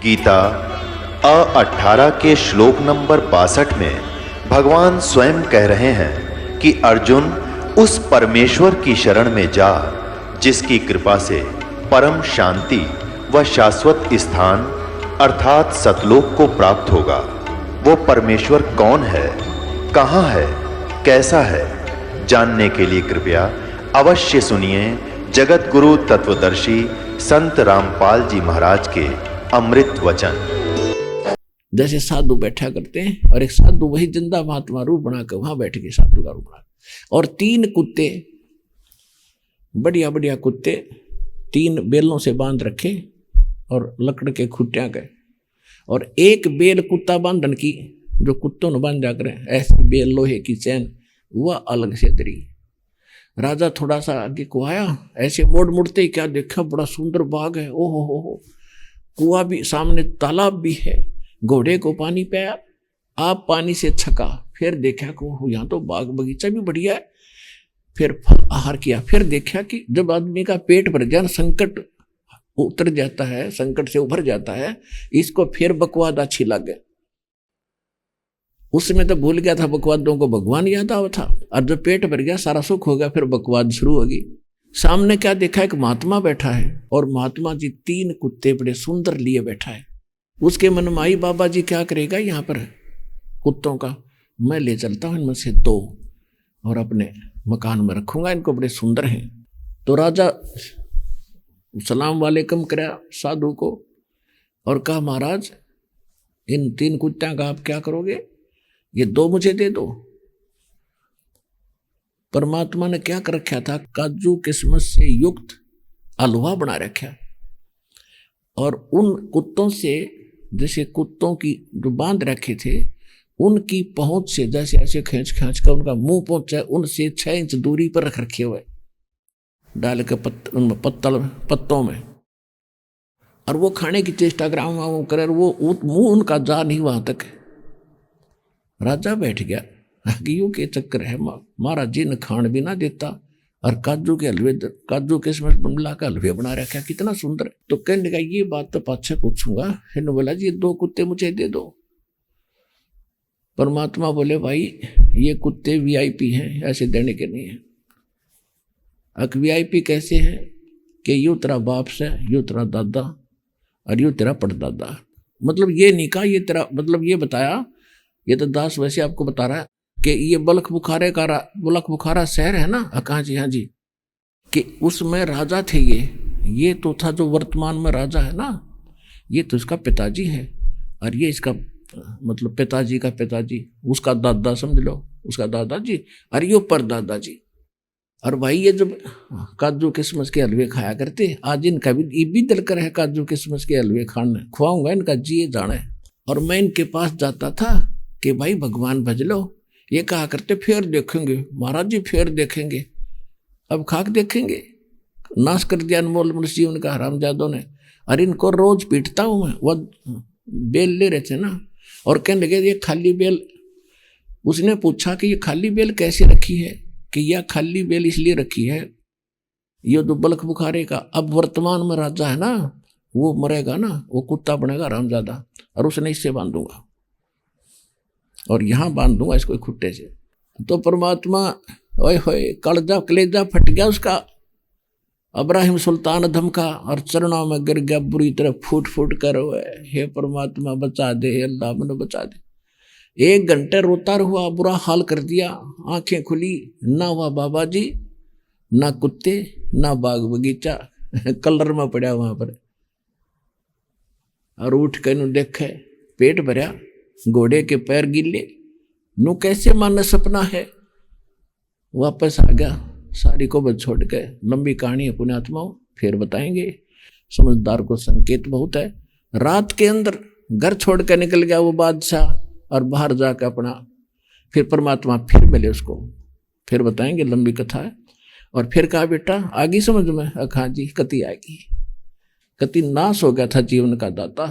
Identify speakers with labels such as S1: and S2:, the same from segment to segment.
S1: गीता 18 के श्लोक नंबर 62 में भगवान स्वयं कह रहे हैं कि अर्जुन उस परमेश्वर की शरण में जा जिसकी कृपा से परम शांति व शाश्वत स्थान अर्थात सतलोक को प्राप्त होगा। वो परमेश्वर कौन है, कहां है, कैसा है, जानने के लिए कृपया अवश्य सुनिए जगत गुरु तत्वदर्शी संत रामपाल जी महाराज के अमृत वचन।
S2: जैसे साधु बैठा करते हैं और एक साधु वही जिंदा महात्मा रूप बनाकर वहां बैठ के साधु का रूप बना, और 3 कुत्ते बढ़िया बढ़िया कुत्ते 3 बेलों से बांध रखे और लकड़ के खुट्टियां गए, और एक बेल कुत्ता बांधन की जो कुत्तों ने बांध जाकर ऐसी बेल लोहे की चैन वह अलग से दरी। राजा थोड़ा सा आगे को आया, ऐसे मुड़ते ही क्या देखा, बड़ा सुंदर बाग है, ओहो हो, कुआं भी सामने, तालाब भी है, घोड़े को पानी पिया, आप पानी से छका, फिर देखा को यहाँ तो बाग बगीचा भी बढ़िया है, फिर फल आहार किया, फिर देखा कि जब आदमी का पेट भर जाए, संकट उतर जाता है, संकट से उभर जाता है, इसको फिर बकवाद अच्छी लगे। उसमें तो भूल गया था बकवादों को भगवान याद आवा था, और जब पेट भर गया सारा सुख हो गया, फिर बकवाद शुरू होगी। सामने क्या देखा, एक महात्मा बैठा है और महात्मा जी 3 कुत्ते बड़े सुंदर लिए बैठा है। उसके मन में आई, बाबा जी क्या करेगा यहाँ पर कुत्तों का, मैं ले चलता हूँ इनमें से 2 और अपने मकान में रखूंगा, इनको बड़े सुंदर हैं। तो राजा सलाम वालेकुम कराया साधु को और कहा, महाराज इन 3 कुत्तों का आप क्या करोगे, ये 2 मुझे दे दो। परमात्मा ने क्या कर रखा था, काजू किस्मत से युक्त हलवा बना रखा, और उन कुत्तों से, जैसे कुत्तों की जो बांध रखे थे उनकी पहुंच से जैसे ऐसे खींच कर उनका मुंह पहुंचा, उनसे 6 इंच दूरी पर रख रखे हुए डाल के उनमें पत्तों में, और वो खाने की चेष्टा कराऊंगा करे, वो मुंह उनका जा नहीं वहां तक। राजा बैठ गया, यूं के चक्कर है, महाराज जी ने खान भी ना देता और काजू के हलवे, काजू किस्मत बंगला का हलवे बना रखा, कितना सुंदर। तो कहने का ये बात तो पाछे पूछूंगा। इन्होंने बोला जी 2 कुत्ते मुझे दे दो। परमात्मा बोले, भाई ये कुत्ते वीआईपी हैं, ऐसे देने के नहीं है। अक वीआईपी कैसे है कि यूं तेरा बाप से, यूं तेरा दादा और यूं तेरा परदादा, मतलब ये नहीं कहा ये तेरा, मतलब ये बताया, ये तो दास वैसे आपको बता रहा है कि ये बलख बुखारा शहर है ना, कहाँ जी, हाँ जी, कि उसमें राजा थे ये तो था जो वर्तमान में राजा है ना, ये तो इसका पिताजी है, और ये इसका मतलब पिताजी का पिताजी, उसका दादा समझ लो, उसका दादाजी, और ये परदादा जी। और भाई ये जब काजू किस्मस के हलवे खाया करते, आज इनका भी दिल कर है काजू किस्मस के हलवे खाना, खुआऊंगा इनका जी जाने। और मैं इनके पास जाता था कि भाई भगवान भज लो, ये कहा करते फिर देखेंगे महाराज जी, फिर देखेंगे, अब खाक देखेंगे, नाश कर दिया अनमोल मनुष्य जीवन का हरामजादों ने। और इनको रोज पीटता हूं मैं, वो बेल ले रहे थे ना, और कहने लगे ये खाली बेल। उसने पूछा कि ये खाली बेल कैसे रखी है, कि यह खाली बेल इसलिए रखी है, ये जो बलख बुखारे का अब वर्तमान में राजा है ना, वो मरेगा ना, वो कुत्ता बनेगा हरामजादा, और उसने इससे बांधूंगा और यहां बांध दूंगा इसको खुट्टे से। तो परमात्मा ओए होए कलेजा फट गया उसका। अब्राहिम सुल्तान धमका और चरणों में गिर गया, बुरी तरह फूट कर, हे परमात्मा बचा दे, हे अल्लाह मैंने बचा दे। 1 घंटे रोता हुआ, बुरा हाल कर दिया, आंखें खुली, ना हुआ बाबा जी, ना कुत्ते, ना बाग बगीचा, कलर में पड़ा वहां पर। और उठ कर देखे, पेट भरा, घोड़े के पैर गिले, नू कैसे माना सपना है। वापस आ गया, सारी को बच छोड़ के। लंबी कहानी है पुण्यात्माओं, फिर बताएंगे, समझदार को संकेत बहुत है। रात के अंदर घर छोड़ कर निकल गया वो बादशाह, और बाहर जाकर अपना, फिर परमात्मा फिर मिले उसको, फिर बताएंगे, लंबी कथा है। और फिर कहा बेटा आगी समझ में, हाँ जी, कति आएगी, कति नाश हो गया था जीवन का दाता,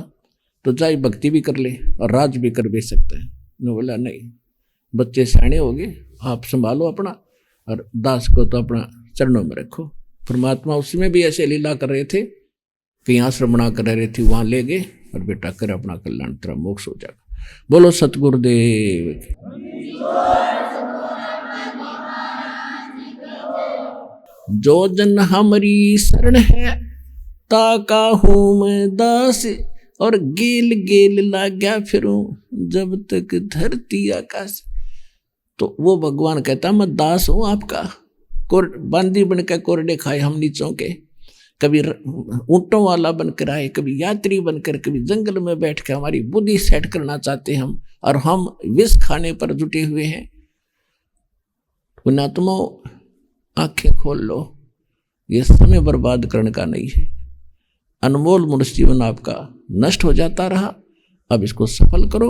S2: तो जाए भक्ति भी कर ले और राज भी कर भी सकते हैं। ने बोला नहीं, बच्चे सियाणे हो गए, आप संभालो अपना, और दास को तो अपना चरणों में रखो। परमात्मा उसमें भी ऐसे लीला कर रहे थे, कहीं आश्रम बना कर रह रहे थे, वहाँ ले गए और बेटा कर अपना कल्याण, तेरा मोक्ष हो जाएगा। बोलो सतगुरुदेव की। जो जन हमारी शरण है ताका हूँ मैं दास, और गेल गेल लाग्या फिरूं जब तक धरती आकाश। तो वो भगवान कहता मैं दास हूं आपका, बांदी बनकर कोरडे खाए हम नीचों के, कभी ऊंटों वाला बनकर आए, कभी यात्री बनकर, कभी जंगल में बैठ के हमारी बुद्धि सेट करना चाहते हम, और हम विष खाने पर जुटे हुए हैं। पुण्यात्मा आंखें खोल लो, ये समय बर्बाद करने का नहीं है। अनमोल मनुष्य जीवन आपका नष्ट हो जाता रहा, अब इसको सफल करो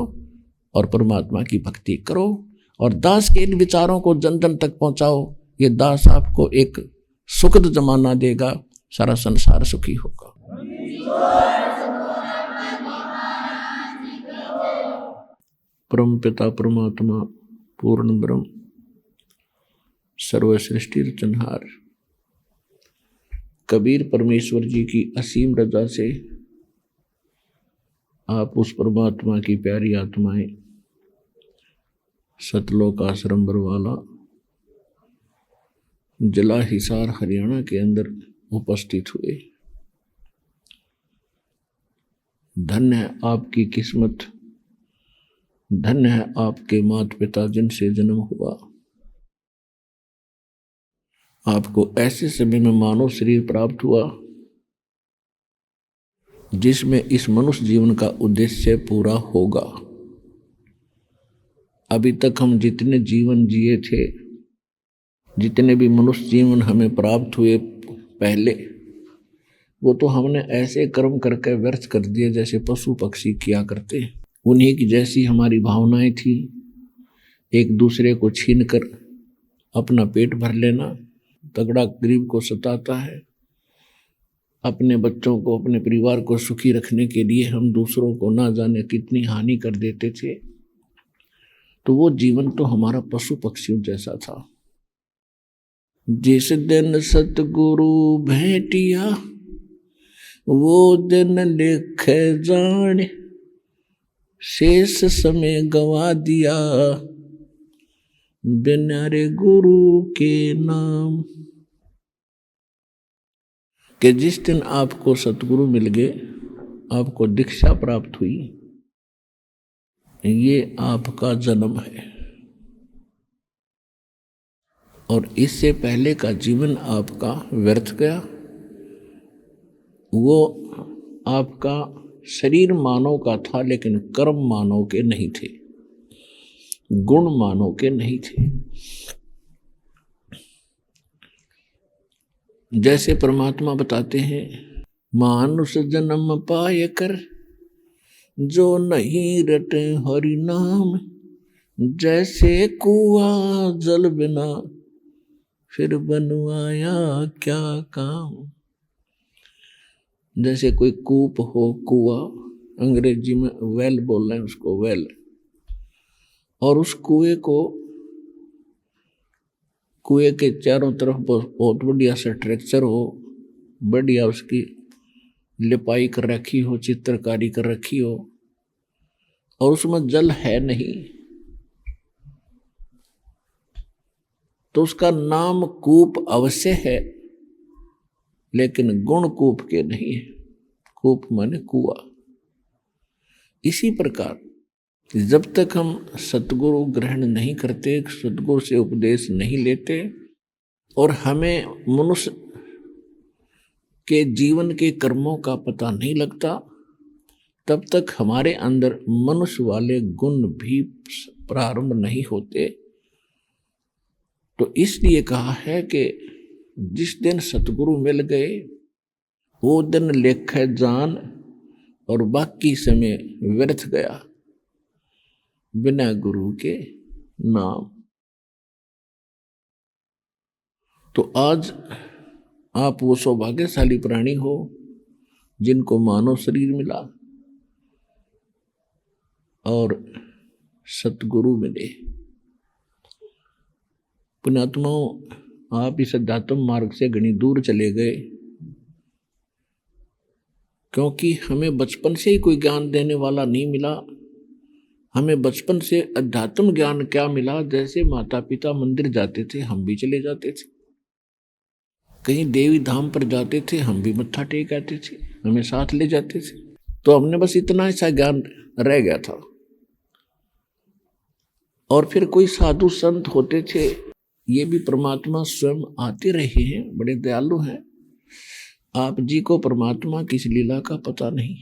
S2: और परमात्मा की भक्ति करो, और दास के इन विचारों को जन जन तक पहुंचाओ। ये दास आपको एक सुखद जमाना देगा, सारा संसार सुखी होगा। परम पिता परमात्मा पूर्ण ब्रह्म सर्व सृष्टि रचनहार कबीर परमेश्वर जी की असीम रजा से आप उस परमात्मा की प्यारी आत्माएं सतलोक आश्रम बरवाला जिला हिसार हरियाणा के अंदर उपस्थित हुए। धन्य है आपकी किस्मत, धन्य है आपके माता पिता जिनसे जन्म हुआ। आपको ऐसे समय में मानव शरीर प्राप्त हुआ जिसमें इस मनुष्य जीवन का उद्देश्य पूरा होगा। अभी तक हम जितने जीवन जिए थे, जितने भी मनुष्य जीवन हमें प्राप्त हुए पहले, वो तो हमने ऐसे कर्म करके व्यर्थ कर दिए जैसे पशु पक्षी किया करते। उन्हीं की जैसी हमारी भावनाएं थी, एक दूसरे को छीन कर अपना पेट भर लेना। तगड़ा गरीब को सताता है, अपने बच्चों को, अपने परिवार को सुखी रखने के लिए हम दूसरों को ना जाने कितनी हानि कर देते थे। तो वो जीवन तो हमारा पशु पक्षियों जैसा था। जिस दिन सतगुरु भेंटिया वो दिन लिखे जाने, शेष समय गवा दिया बिना रे गुरु के नाम। कि जिस दिन आपको सतगुरु मिल गए, आपको दीक्षा प्राप्त हुई, ये आपका जन्म है। और इससे पहले का जीवन आपका व्यर्थ गया। वो आपका शरीर मानव का था, लेकिन कर्म मानव के नहीं थे, गुण मानव के नहीं थे। जैसे परमात्मा बताते हैं, मानुष जन्म पाए कर जो नहीं रटे हरि नाम, जैसे कुआ जल बिना फिर बनवाया क्या काम। जैसे कोई कूप हो, कुआ, अंग्रेजी में वेल बोल रहे हैं उसको, वेल, और उस कुएं के चारों तरफ बहुत बढ़िया सा स्ट्रक्चर हो, बढ़िया उसकी लिपाई कर रखी हो, चित्रकारी कर रखी हो, और उसमें जल है नहीं, तो उसका नाम कूप अवश्य है, लेकिन गुण कूप के नहीं है। कूप माने कुआ। इसी प्रकार जब तक हम सतगुरु ग्रहण नहीं करते, सतगुरु से उपदेश नहीं लेते, और हमें मनुष्य के जीवन के कर्मों का पता नहीं लगता, तब तक हमारे अंदर मनुष्य वाले गुण भी प्रारंभ नहीं होते। तो इसलिए कहा है कि जिस दिन सतगुरु मिल गए वो दिन लेखे जान, और बाकी समय व्यर्थ गया बिना गुरु के नाम। तो आज आप वो सौभाग्यशाली प्राणी हो जिनको मानव शरीर मिला और सतगुरु मिले। पुण्यात्माओं, आप इस अध्यात्म मार्ग से घनी दूर चले गए, क्योंकि हमें बचपन से ही कोई ज्ञान देने वाला नहीं मिला। हमें बचपन से अध्यात्म ज्ञान क्या मिला, जैसे माता पिता मंदिर जाते थे हम भी चले जाते थे, कहीं देवी धाम पर जाते थे हम भी मत्था टेक आते थे, हमें साथ ले जाते थे। तो हमने बस इतना ऐसा ज्ञान रह गया था। और फिर कोई साधु संत होते थे, ये भी परमात्मा स्वयं आते रहे हैं, बड़े दयालु हैं। आप जी को परमात्मा की इस लीला का पता नहीं,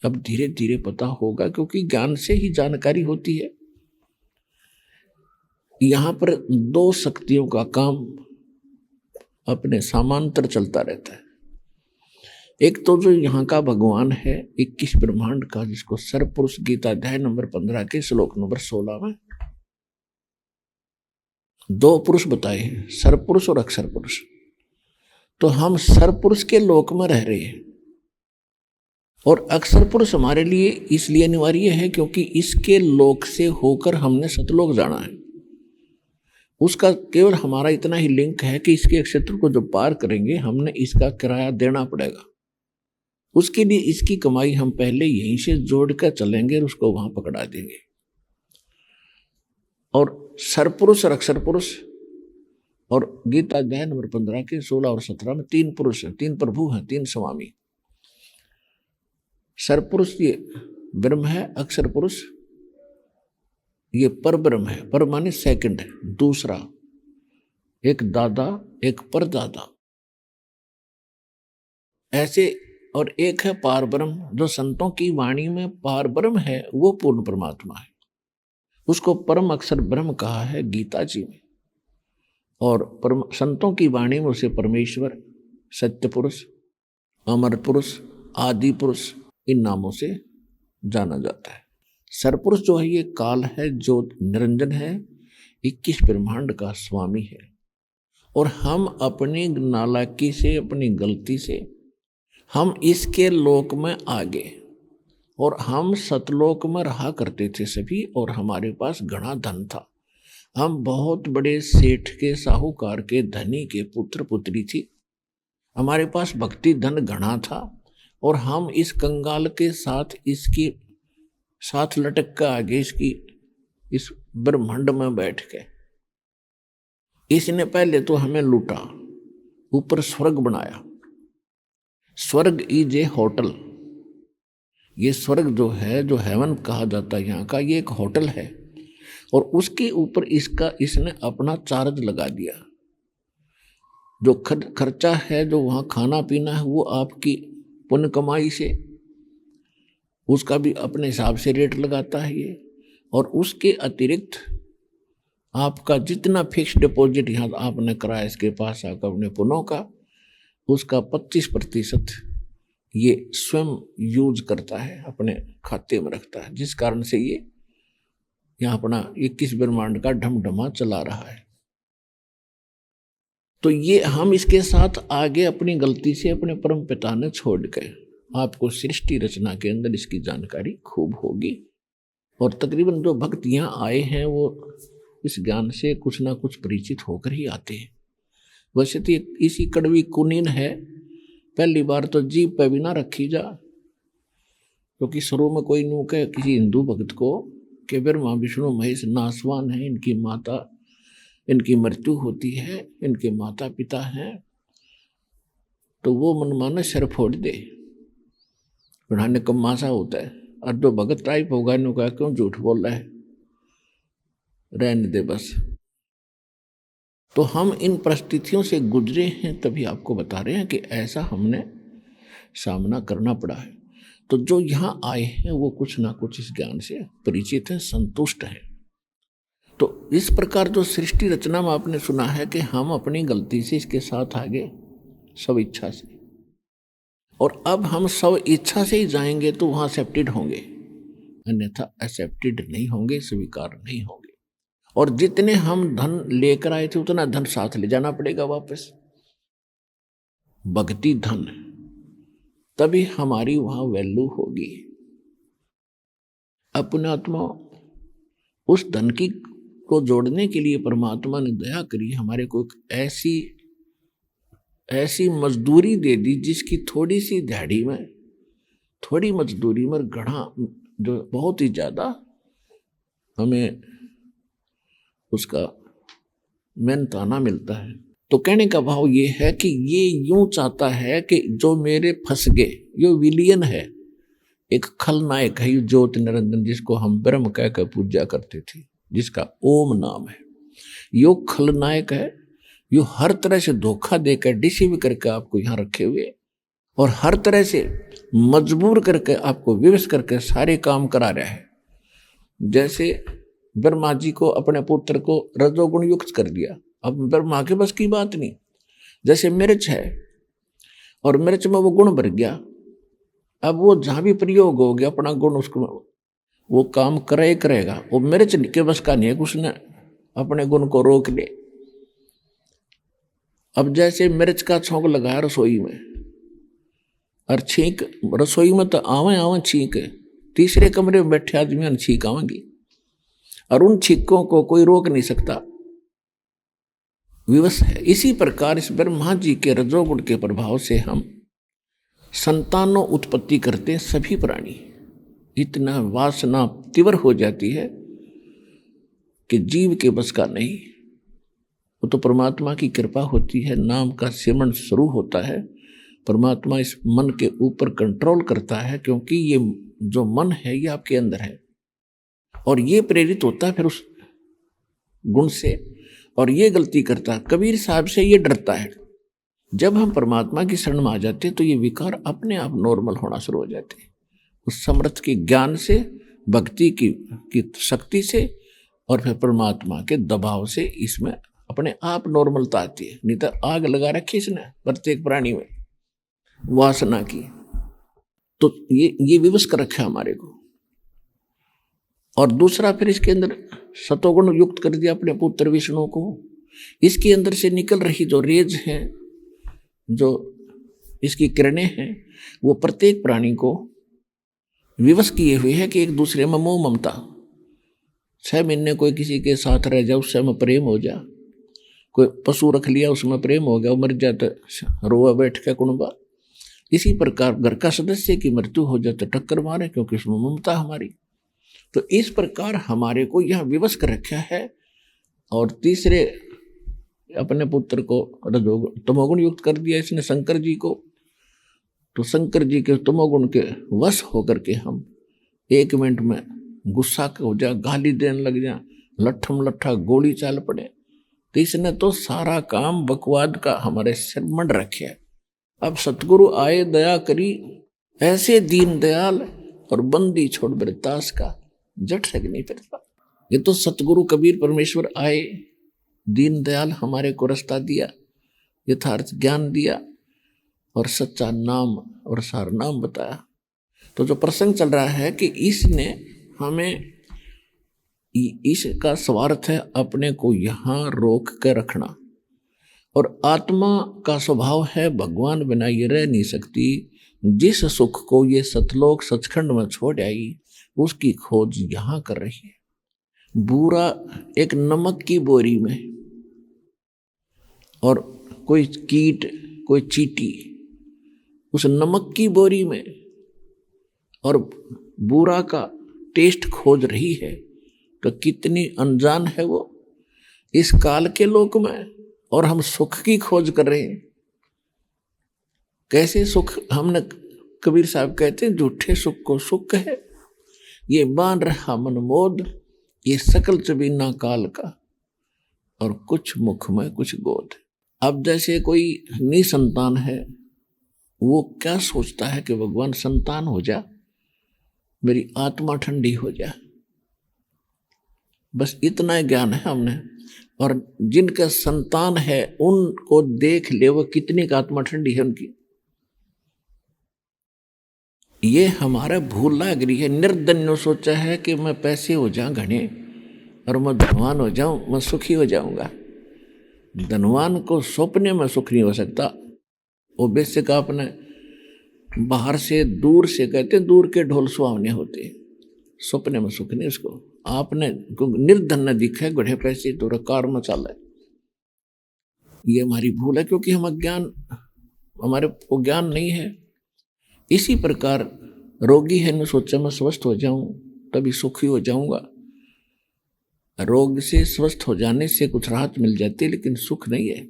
S2: अब धीरे धीरे पता होगा, क्योंकि ज्ञान से ही जानकारी होती है। यहां पर दो शक्तियों का काम अपने समांतर चलता रहता है। एक तो जो यहाँ का भगवान है 21 ब्रह्मांड का, जिसको सरपुरुष गीता अध्याय नंबर 15 के श्लोक नंबर 16 में दो पुरुष बताए हैं, सरपुरुष और अक्षर पुरुष। तो हम सरपुरुष के लोक में रह रहे हैं, और अक्षर पुरुष हमारे लिए इसलिए अनिवार्य है क्योंकि इसके लोक से होकर हमने सतलोक जाना है। उसका केवल हमारा इतना ही लिंक है कि इसके क्षेत्र को जो पार करेंगे हमने इसका किराया देना पड़ेगा। उसके लिए इसकी कमाई हम पहले यहीं से जोड़ कर चलेंगे और उसको वहां पकड़ा देंगे। और सरपुरुष और अक्षर पुरुष, और गीता अध्याय नंबर 15 के 16 और 17 में 3 पुरुष हैं, 3 प्रभु हैं, 3 स्वामी। सरपुरुष ये ब्रह्म है, अक्षर पुरुष ये पर ब्रह्म है, पर माने सेकंड है, दूसरा, एक दादा एक परदादा ऐसे। और एक है पार ब्रह्म, जो संतों की वाणी में पार ब्रह्म है वो पूर्ण परमात्मा है, उसको परम अक्षर ब्रह्म कहा है गीता जी में। और संतों की वाणी में उसे परमेश्वर, सत्य पुरुष, अमर पुरुष, आदि पुरुष इन नामों से जाना जाता है। सरपुरुष जो है ये काल है, जो निरंजन है, 21 ब्रह्मांड का स्वामी है। और हम अपनी नालायकी से, अपनी गलती से हम इसके लोक में आ गए, और हम सतलोक में रहा करते थे सभी, और हमारे पास घना धन था। हम बहुत बड़े सेठ के, साहूकार के, धनी के पुत्र पुत्री थी, हमारे पास भक्ति धन घना था। और हम इस कंगाल के साथ, इसकी साथ लटक कर आगे, इसकी इस ब्रह्मांड में बैठ के इसने पहले तो हमें लूटा, ऊपर स्वर्ग बनाया। स्वर्ग इज ए होटल, ये स्वर्ग जो है, जो हेवन कहा जाता है यहाँ का, ये एक होटल है। और उसके ऊपर इसने अपना चार्ज लगा दिया। जो खर्चा है, जो वहाँ खाना पीना है, वो आपकी पुण्य कमाई से, उसका भी अपने हिसाब से रेट लगाता है ये। और उसके अतिरिक्त आपका जितना फिक्स डिपॉजिट यहाँ आपने कराया इसके पास आकर अपने पुनों का, उसका 25% ये स्वयं यूज करता है, अपने खाते में रखता है, जिस कारण से ये यहाँ अपना 21 ब्रह्मांड का ढमढमा चला रहा है। तो ये हम इसके साथ आगे अपनी गलती से अपने परम पिता ने छोड़ गए। आपको सृष्टि रचना के अंदर इसकी जानकारी खूब होगी। और तकरीबन जो भक्त यहाँ आए हैं वो इस ज्ञान से कुछ ना कुछ परिचित होकर ही आते हैं। वैसे तो इसी कड़वी कुनीन है, पहली बार तो जीभ पे भी ना रखी जा, क्योंकि शुरू में कोई नू कहे किसी हिंदू भक्त को कि ब्रह्मा विष्णु महेश नासवान है, इनकी माता, इनकी मृत्यु होती है, इनके माता पिता हैं, तो वो मनमाना सर फोड़ दे, बढ़ाने कम्मा सा होता है। और जो भगत टाइप होगा इन्हों कहा क्यों झूठ बोल रहा है, रहने दे बस। तो हम इन परिस्थितियों से गुजरे हैं, तभी आपको बता रहे हैं कि ऐसा हमने सामना करना पड़ा है। तो जो यहाँ आए हैं वो कुछ ना कुछ इस ज्ञान से परिचित हैं, संतुष्ट हैं। तो इस प्रकार जो सृष्टि रचना में आपने सुना है कि हम अपनी गलती से इसके साथ आगे, सब इच्छा से, और अब हम सब इच्छा से ही जाएंगे तो वहाँ एक्सेप्टेड होंगे, अन्यथा एक्सेप्टेड नहीं होंगे, स्वीकार नहीं होंगे। और जितने हम धन लेकर आए थे उतना धन साथ ले जाना पड़ेगा वापस, भक्ति धन, तभी हमारी वहां वैल्यू होगी। अपने आत्मा उस धन की को जोड़ने के लिए परमात्मा ने दया करी, हमारे को ऐसी मजदूरी दे दी जिसकी थोड़ी सी दिहाड़ी में थोड़ी मजदूरी में घड़ा जो बहुत ही ज़्यादा हमें उसका मेहनताना मिलता है। तो कहने का भाव ये है कि ये यूं चाहता है कि जो मेरे फंस गए, ये विलियन है, एक खलनायक है, ये ज्योति निरंजन जिसको हम ब्रह्म कह कर पूजा करते थे, जिसका ओम नाम है, यो खलनायक है। यो हर तरह से धोखा देकर डिसीव करके आपको यहाँ रखे हुए और हर तरह से मजबूर करके आपको विवश करके सारे काम करा रहा है। जैसे ब्रह्मा जी को अपने पुत्र को रजोगुण युक्त कर दिया, अब ब्रह्मा के बस की बात नहीं। जैसे मिर्च है और मिर्च में वो गुण भर गया, अब वो जहां भी प्रयोग हो गया अपना गुण उसको वो काम करेगा। वो मिर्च के बस का नहीं है, उसने अपने गुण को रोक ले। अब जैसे मिर्च का छौंक लगाया रसोई में और छींक, रसोई में तो आवे छींक, तीसरे कमरे में बैठे आदमी छींक आवेंगी और उन छींकों को कोई रोक नहीं सकता, विवश है। इसी प्रकार इस ब्रह्मा जी के रजोगुण के प्रभाव से हम संतानों उत्पत्ति करते सभी प्राणी, इतना वासना तीव्र हो जाती है कि जीव के बस का नहीं। वो तो परमात्मा की कृपा होती है, नाम का सिमरन शुरू होता है, परमात्मा इस मन के ऊपर कंट्रोल करता है, क्योंकि ये जो मन है ये आपके अंदर है और ये प्रेरित होता है फिर उस गुण से और ये गलती करता है। कबीर साहब से ये डरता है। जब हम परमात्मा की शरण में आ जाते हैं तो ये विकार अपने आप नॉर्मल होना शुरू हो जाते हैं, उस समर्थ के ज्ञान से, भक्ति की शक्ति से और फिर परमात्मा के दबाव से इसमें अपने आप नॉर्मलता आती है। नहीं तो आग लगा रखी इसने प्रत्येक प्राणी में वासना की, तो ये विवश कर रखा हमारे को। और दूसरा फिर इसके अंदर सतोगुण युक्त कर दिया अपने पुत्र विष्णु को। इसके अंदर से निकल रही जो रेज है, जो इसकी किरणें हैं, वो प्रत्येक प्राणी को विवश किए हुए है कि एक दूसरे में मोह ममता। 6 महीने कोई किसी के साथ रह जाए उससे में प्रेम हो जा, कोई पशु रख लिया उसमें प्रेम हो गया, मर जाए तो रोआ बैठ के कुणबा। इसी प्रकार घर का सदस्य की मृत्यु हो जाए तो टक्कर मारे, क्योंकि उसमें ममता हमारी। तो इस प्रकार हमारे को यह विवश कर रखा है। और तीसरे अपने पुत्र को तमोगुण युक्त कर दिया इसने शंकर जी को। तो शंकर जी के तमोगुण के वश होकर के हम 1 मिनट में गुस्सा हो जा, गाली देने लग जा, लट्ठम लट्ठा गोली चाल पड़े। तो इसने तो सारा काम बकवाद का हमारे सिर मंड रखे है। अब सतगुरु आए दया करी, ऐसे दीन दयाल और बंदी छोड़ बरतास का जट सक नहीं फिरता। ये तो सतगुरु कबीर परमेश्वर आए, दीन दयाल हमारे को रास्ता दिया, यथार्थ ज्ञान दिया और सच्चा नाम और सार नाम बताया। तो जो प्रसंग चल रहा है कि इसने हमें, इसका स्वार्थ है अपने को यहाँ रोक कर रखना। और आत्मा का स्वभाव है भगवान बिना ये रह नहीं सकती। जिस सुख को ये सतलोक सचखंड में छोड़ आई उसकी खोज यहाँ कर रही है। बूरा एक नमक की बोरी में और कोई कीट, कोई चींटी उस नमक की बोरी में और बूरा का टेस्ट खोज रही है, तो कितनी अनजान है वो इस काल के लोक में। और हम सुख की खोज कर रहे हैं। कैसे सुख? हमने कबीर साहब कहते हैं झूठे सुख को सुख है, ये बांध रहा मन मोद, ये सकल चबीना काल का और कुछ मुख में कुछ गोद। अब जैसे कोई निसंतान है, वो क्या सोचता है कि भगवान संतान हो जा, मेरी आत्मा ठंडी हो जा। बस इतना ज्ञान है हमने। और जिनका संतान है उनको देख ले वो कितनी का आत्मा ठंडी है उनकी। ये हमारा भूल लग रही है। निर्धन्य सोचा है कि मैं पैसे हो जाऊं घने और मैं धनवान हो जाऊं, मैं सुखी हो जाऊंगा। धनवान को सपने में सुख नहीं हो सकता। वो बेसिक आपने बाहर से दूर से कहते दूर के ढोल सुहावने होते, सपने में सुख नहीं उसको। आपने निर्धन दिखा है, गढ़े पैसे तो कार मचाला है। ये हमारी भूल है, क्योंकि हम अज्ञान, हमारे को ज्ञान नहीं है। इसी प्रकार रोगी है न सोचा मैं स्वस्थ हो जाऊं तभी सुखी हो जाऊंगा। रोग से स्वस्थ हो जाने से कुछ राहत मिल जाती है, लेकिन सुख नहीं है।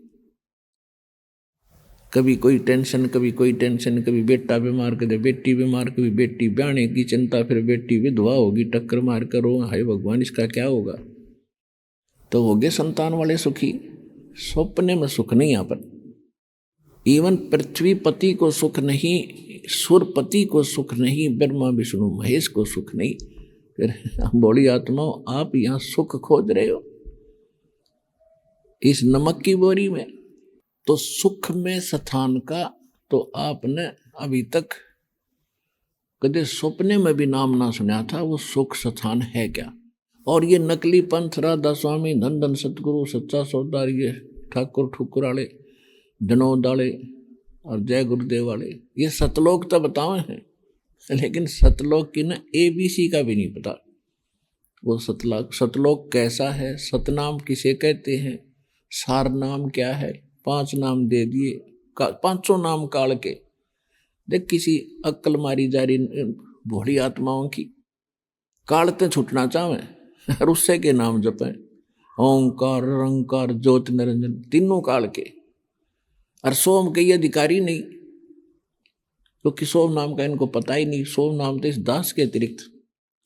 S2: कभी कोई टेंशन, कभी कोई टेंशन, कभी बेटा बीमार, कभी बेटी बीमार, कभी बेटी ब्याहने की चिंता, फिर बेटी विधवा होगी, टक्कर मार कर रो, हाय भगवान इसका क्या होगा। तो हो गए संतान वाले सुखी। सपने में सुख नहीं यहाँ पर। इवन पृथ्वीपति को सुख नहीं, सुरपति को सुख नहीं, ब्रह्मा विष्णु महेश को सुख नहीं। फिर बोली आत्माओं, आप यहाँ सुख खोज रहे हो इस नमक की बोरी में। तो सुख में स्थान का तो आपने अभी तक कदे सपने में भी नाम ना सुना था। वो सुख स्थान है क्या? और ये नकली पंथ, राधा स्वामी, धन धन सतगुरु, सच्चा सौदार, ये ठाकुर ठुकुर वाले, जनोद वाले और जय गुरुदेव वाले, ये सतलोक तो बताए हैं, लेकिन सतलोक की ना ABC का भी नहीं पता। वो सतलोक कैसा है, सतनाम किसे कहते हैं, सार नाम क्या है, 5 नाम दे दिए, 500 नाम काल के। देख किसी अक्ल मारी जा रही भोली आत्माओं की, कालते छूटना चाहें और उससे के नाम जपें, ओंकार निरंकार ज्योत निरंजन, तीनों काल के। और सोम के ये अधिकारी नहीं, क्योंकि सोम नाम का इनको पता ही नहीं। सोम नाम तो इस दास के अतिरिक्त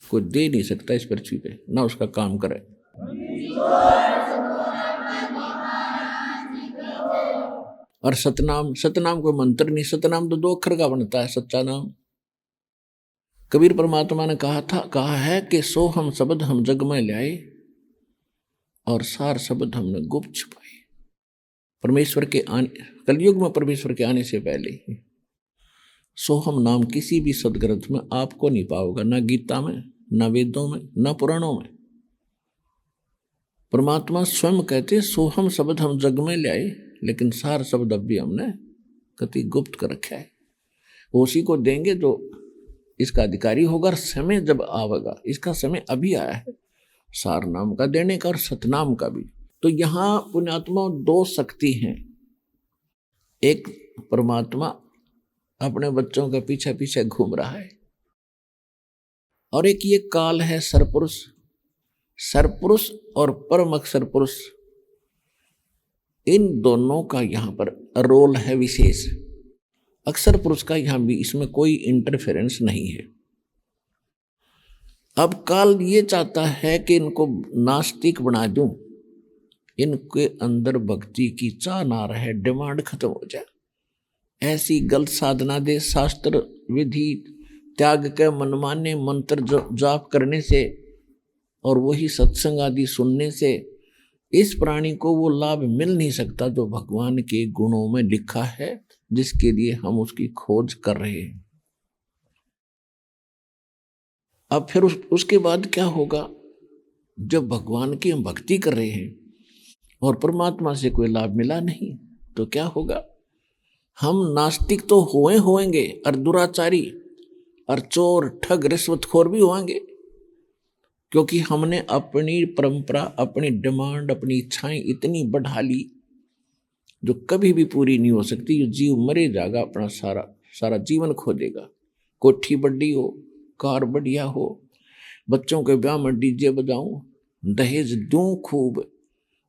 S2: कोई दे नहीं सकता इस पृथ्वी पे, ना उसका काम करे। और सतनाम, सतनाम कोई मंत्र नहीं, सतनाम तो 2 अक्षर का बनता है, सच्चा नाम। कबीर परमात्मा ने कहा है कि सो हम शब्द हम जग में लाए और सार शब्द हमने गुप्त छुपाए। परमेश्वर के आने, कलयुग में परमेश्वर के आने से पहले ही सोहम नाम किसी भी सदग्रंथ में आपको नहीं पाओगे, ना गीता में, ना वेदों में, ना पुराणों में। परमात्मा स्वयं कहते सोहम शब्द हम जग में लाए, लेकिन सार शब्द अब भी हमने कति गुप्त कर रखा है। उसी को देंगे जो इसका अधिकारी होगा। और समय जब आवेगा, इसका समय अभी आया है सार नाम का देने का और सतनाम का भी। तो यहाँ पुण्यात्मा 2 शक्ति हैं। एक परमात्मा अपने बच्चों के पीछे पीछे घूम रहा है, और एक ये काल है सरपुरुष। सरपुरुष और परम अक्षर पुरुष, इन दोनों का यहाँ पर रोल है विशेष। अक्षर पुरुष का यहाँ भी इसमें कोई इंटरफेरेंस नहीं है। अब काल ये चाहता है कि इनको नास्तिक बना दूं, इनके अंदर भक्ति की चाह ना रहे, डिमांड खत्म हो जाए, ऐसी गलत साधना दे। शास्त्र विधि त्याग के मनमाने मंत्र जाप करने से और वही सत्संग आदि सुनने से इस प्राणी को वो लाभ मिल नहीं सकता जो भगवान के गुणों में लिखा है, जिसके लिए हम उसकी खोज कर रहे हैं। अब फिर उसके बाद क्या होगा? जब भगवान की हम भक्ति कर रहे हैं और परमात्मा से कोई लाभ मिला नहीं, तो क्या होगा? हम नास्तिक तो होंगे और दुराचारी और चोर ठग रिश्वतखोर भी होंगे, क्योंकि हमने अपनी परंपरा, अपनी डिमांड, अपनी इच्छाएं इतनी बढ़ा ली जो कभी भी पूरी नहीं हो सकती। जो जीव मरे जाएगा, अपना सारा जीवन खो देगा। कोठी बड़ी हो, कार बढ़िया हो, बच्चों के ब्याह में डीजे बजाऊं, दहेज दूं खूब,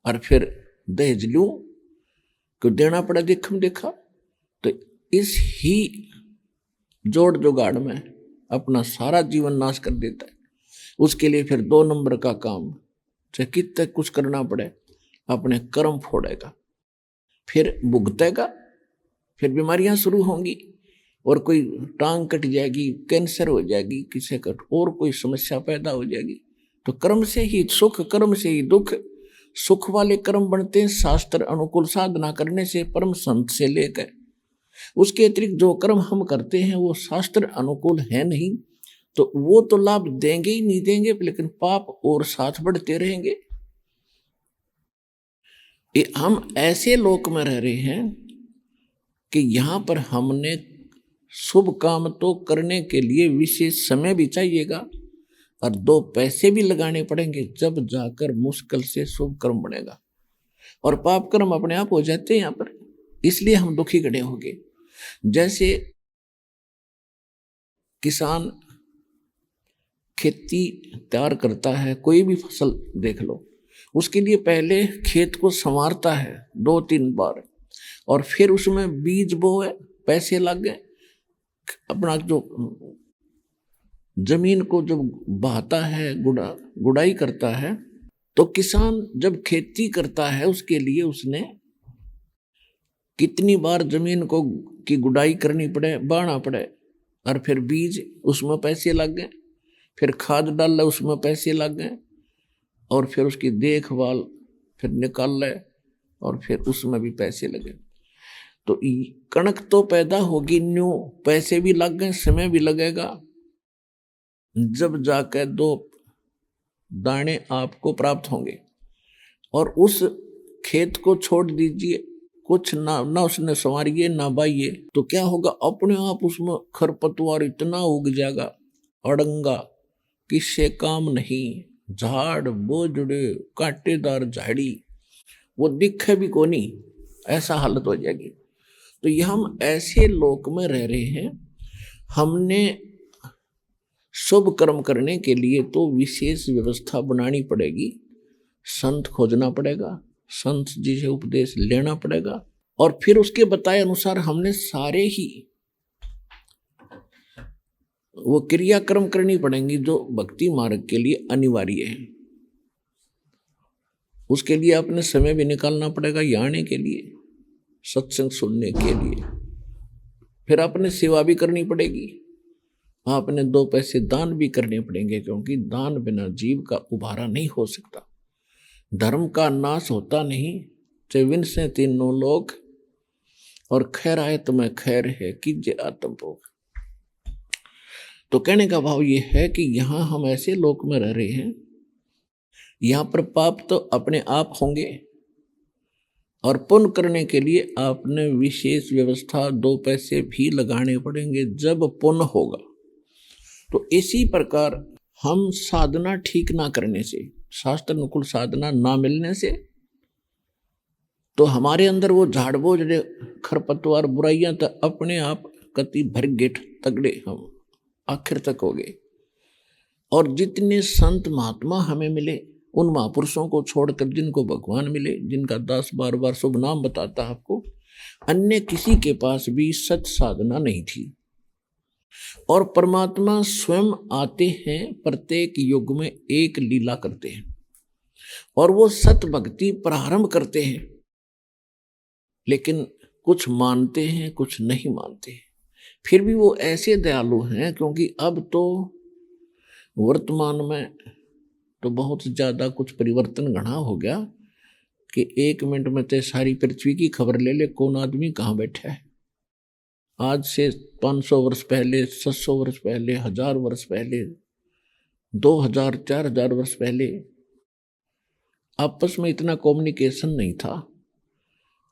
S2: और फिर दहेज लूं क्यों देना पड़ा देखम देखा। तो इस ही जोड़ जुगाड़ में अपना सारा जीवन नाश कर देता है। उसके लिए फिर 2 नंबर का काम, चाहे कितने कुछ करना पड़े, अपने कर्म फोड़ेगा, फिर भुगतेगा, फिर बीमारियां शुरू होंगी, और कोई टांग कट जाएगी, कैंसर हो जाएगी, किसी का और कोई समस्या पैदा हो जाएगी। तो कर्म से ही सुख, कर्म से ही दुख। सुख वाले कर्म बनते हैं शास्त्र अनुकूल साधना करने से, परम संत से लेकर। उसके अतिरिक्त जो कर्म हम करते हैं वो शास्त्र अनुकूल है नहीं, तो वो तो लाभ देंगे ही नहीं देंगे, लेकिन पाप और साथ बढ़ते रहेंगे। हम ऐसे लोक में रह रहे हैं कि यहाँ पर हमने शुभ काम तो करने के लिए विशेष समय भी चाहिएगा और 2 पैसे भी लगाने पड़ेंगे, जब जाकर मुश्किल से शुभ कर्म बनेगा। और पाप कर्म अपने आप हो जाते हैं यहाँ पर, इसलिए हम दुखी खड़े होंगे। जैसे किसान खेती तैयार करता है, कोई भी फसल देख लो, उसके लिए पहले खेत को संवारता है 2-3 बार, और फिर उसमें बीज बोए, पैसे लग गए, अपना जो जमीन को जब बहाता है, गुड़ाई करता है। तो किसान जब खेती करता है उसके लिए उसने कितनी बार जमीन को की गुड़ाई करनी पड़े, बाढ़ना पड़े, और फिर बीज उसमें पैसे लग गए, फिर खाद डाल उसमें पैसे लग गए, और फिर उसकी देखभाल, फिर निकाल ले, और फिर उसमें भी पैसे लगे। तो कणक तो पैदा होगी न्यू, पैसे भी लग गए, समय भी लगेगा, जब जाकर 2 दाने आपको प्राप्त होंगे। और उस खेत को छोड़ दीजिए, कुछ ना उसने संवारिए ना बाइये, तो क्या होगा, अपने आप उसमें खरपतवार इतना उग जाएगा, अड़ंगा, किससे काम नहीं, झाड़ बोझड़े, कांटेदार झाड़ी, वो दिखे भी कोनी, ऐसा हालत हो जाएगी। तो ये हम ऐसे लोक में रह रहे हैं। हमने शुभ कर्म करने के लिए तो विशेष व्यवस्था बनानी पड़ेगी, संत खोजना पड़ेगा, संत जी से उपदेश लेना पड़ेगा, और फिर उसके बताए अनुसार हमने सारे ही वो क्रियाक्रम करनी पड़ेंगी जो भक्ति मार्ग के लिए अनिवार्य है। उसके लिए अपने समय भी निकालना पड़ेगा, यहाँ आने के लिए, सत्संग सुनने के लिए। फिर अपने सेवा भी करनी पड़ेगी, आपने 2 पैसे दान भी करने पड़ेंगे, क्योंकि दान बिना जीव का उबारा नहीं हो सकता। धर्म का नाश होता नहीं, चविन से 3 लोग, और खैर आए तुम्हें खैर है कीजिए आत्मभोग। तो कहने का भाव ये है कि यहाँ हम ऐसे लोक में रह रहे हैं, यहाँ पर पाप तो अपने आप होंगे, और पुण्य करने के लिए आपने विशेष व्यवस्था 2 पैसे भी लगाने पड़ेंगे जब पुण्य होगा। तो इसी प्रकार हम साधना ठीक ना करने से, शास्त्र अनुकूल साधना ना मिलने से, तो हमारे अंदर वो झाड़ बोझ खरपतवार बुराइयां तो अपने आप कति भर गेट तगड़े हम आखिर तक हो गए। और जितने संत महात्मा हमें मिले, उन महापुरुषों को छोड़कर जिनको भगवान मिले, जिनका 10 बार शुभ नाम बताता आपको, अन्य किसी के पास भी सत साधना नहीं थी। और परमात्मा स्वयं आते हैं, प्रत्येक युग में एक लीला करते हैं, और वो सत भक्ति प्रारंभ करते हैं, लेकिन कुछ मानते हैं कुछ नहीं मानते हैं। फिर भी वो ऐसे दयालु हैं, क्योंकि अब तो वर्तमान में तो बहुत ज़्यादा कुछ परिवर्तन घना हो गया कि 1 मिनट में तो सारी पृथ्वी की खबर ले ले, कौन आदमी कहाँ बैठा है। आज से 500 वर्ष पहले, 700 वर्ष पहले, 1000 वर्ष पहले, 2000, 4000 वर्ष पहले आपस में इतना कम्युनिकेशन नहीं था,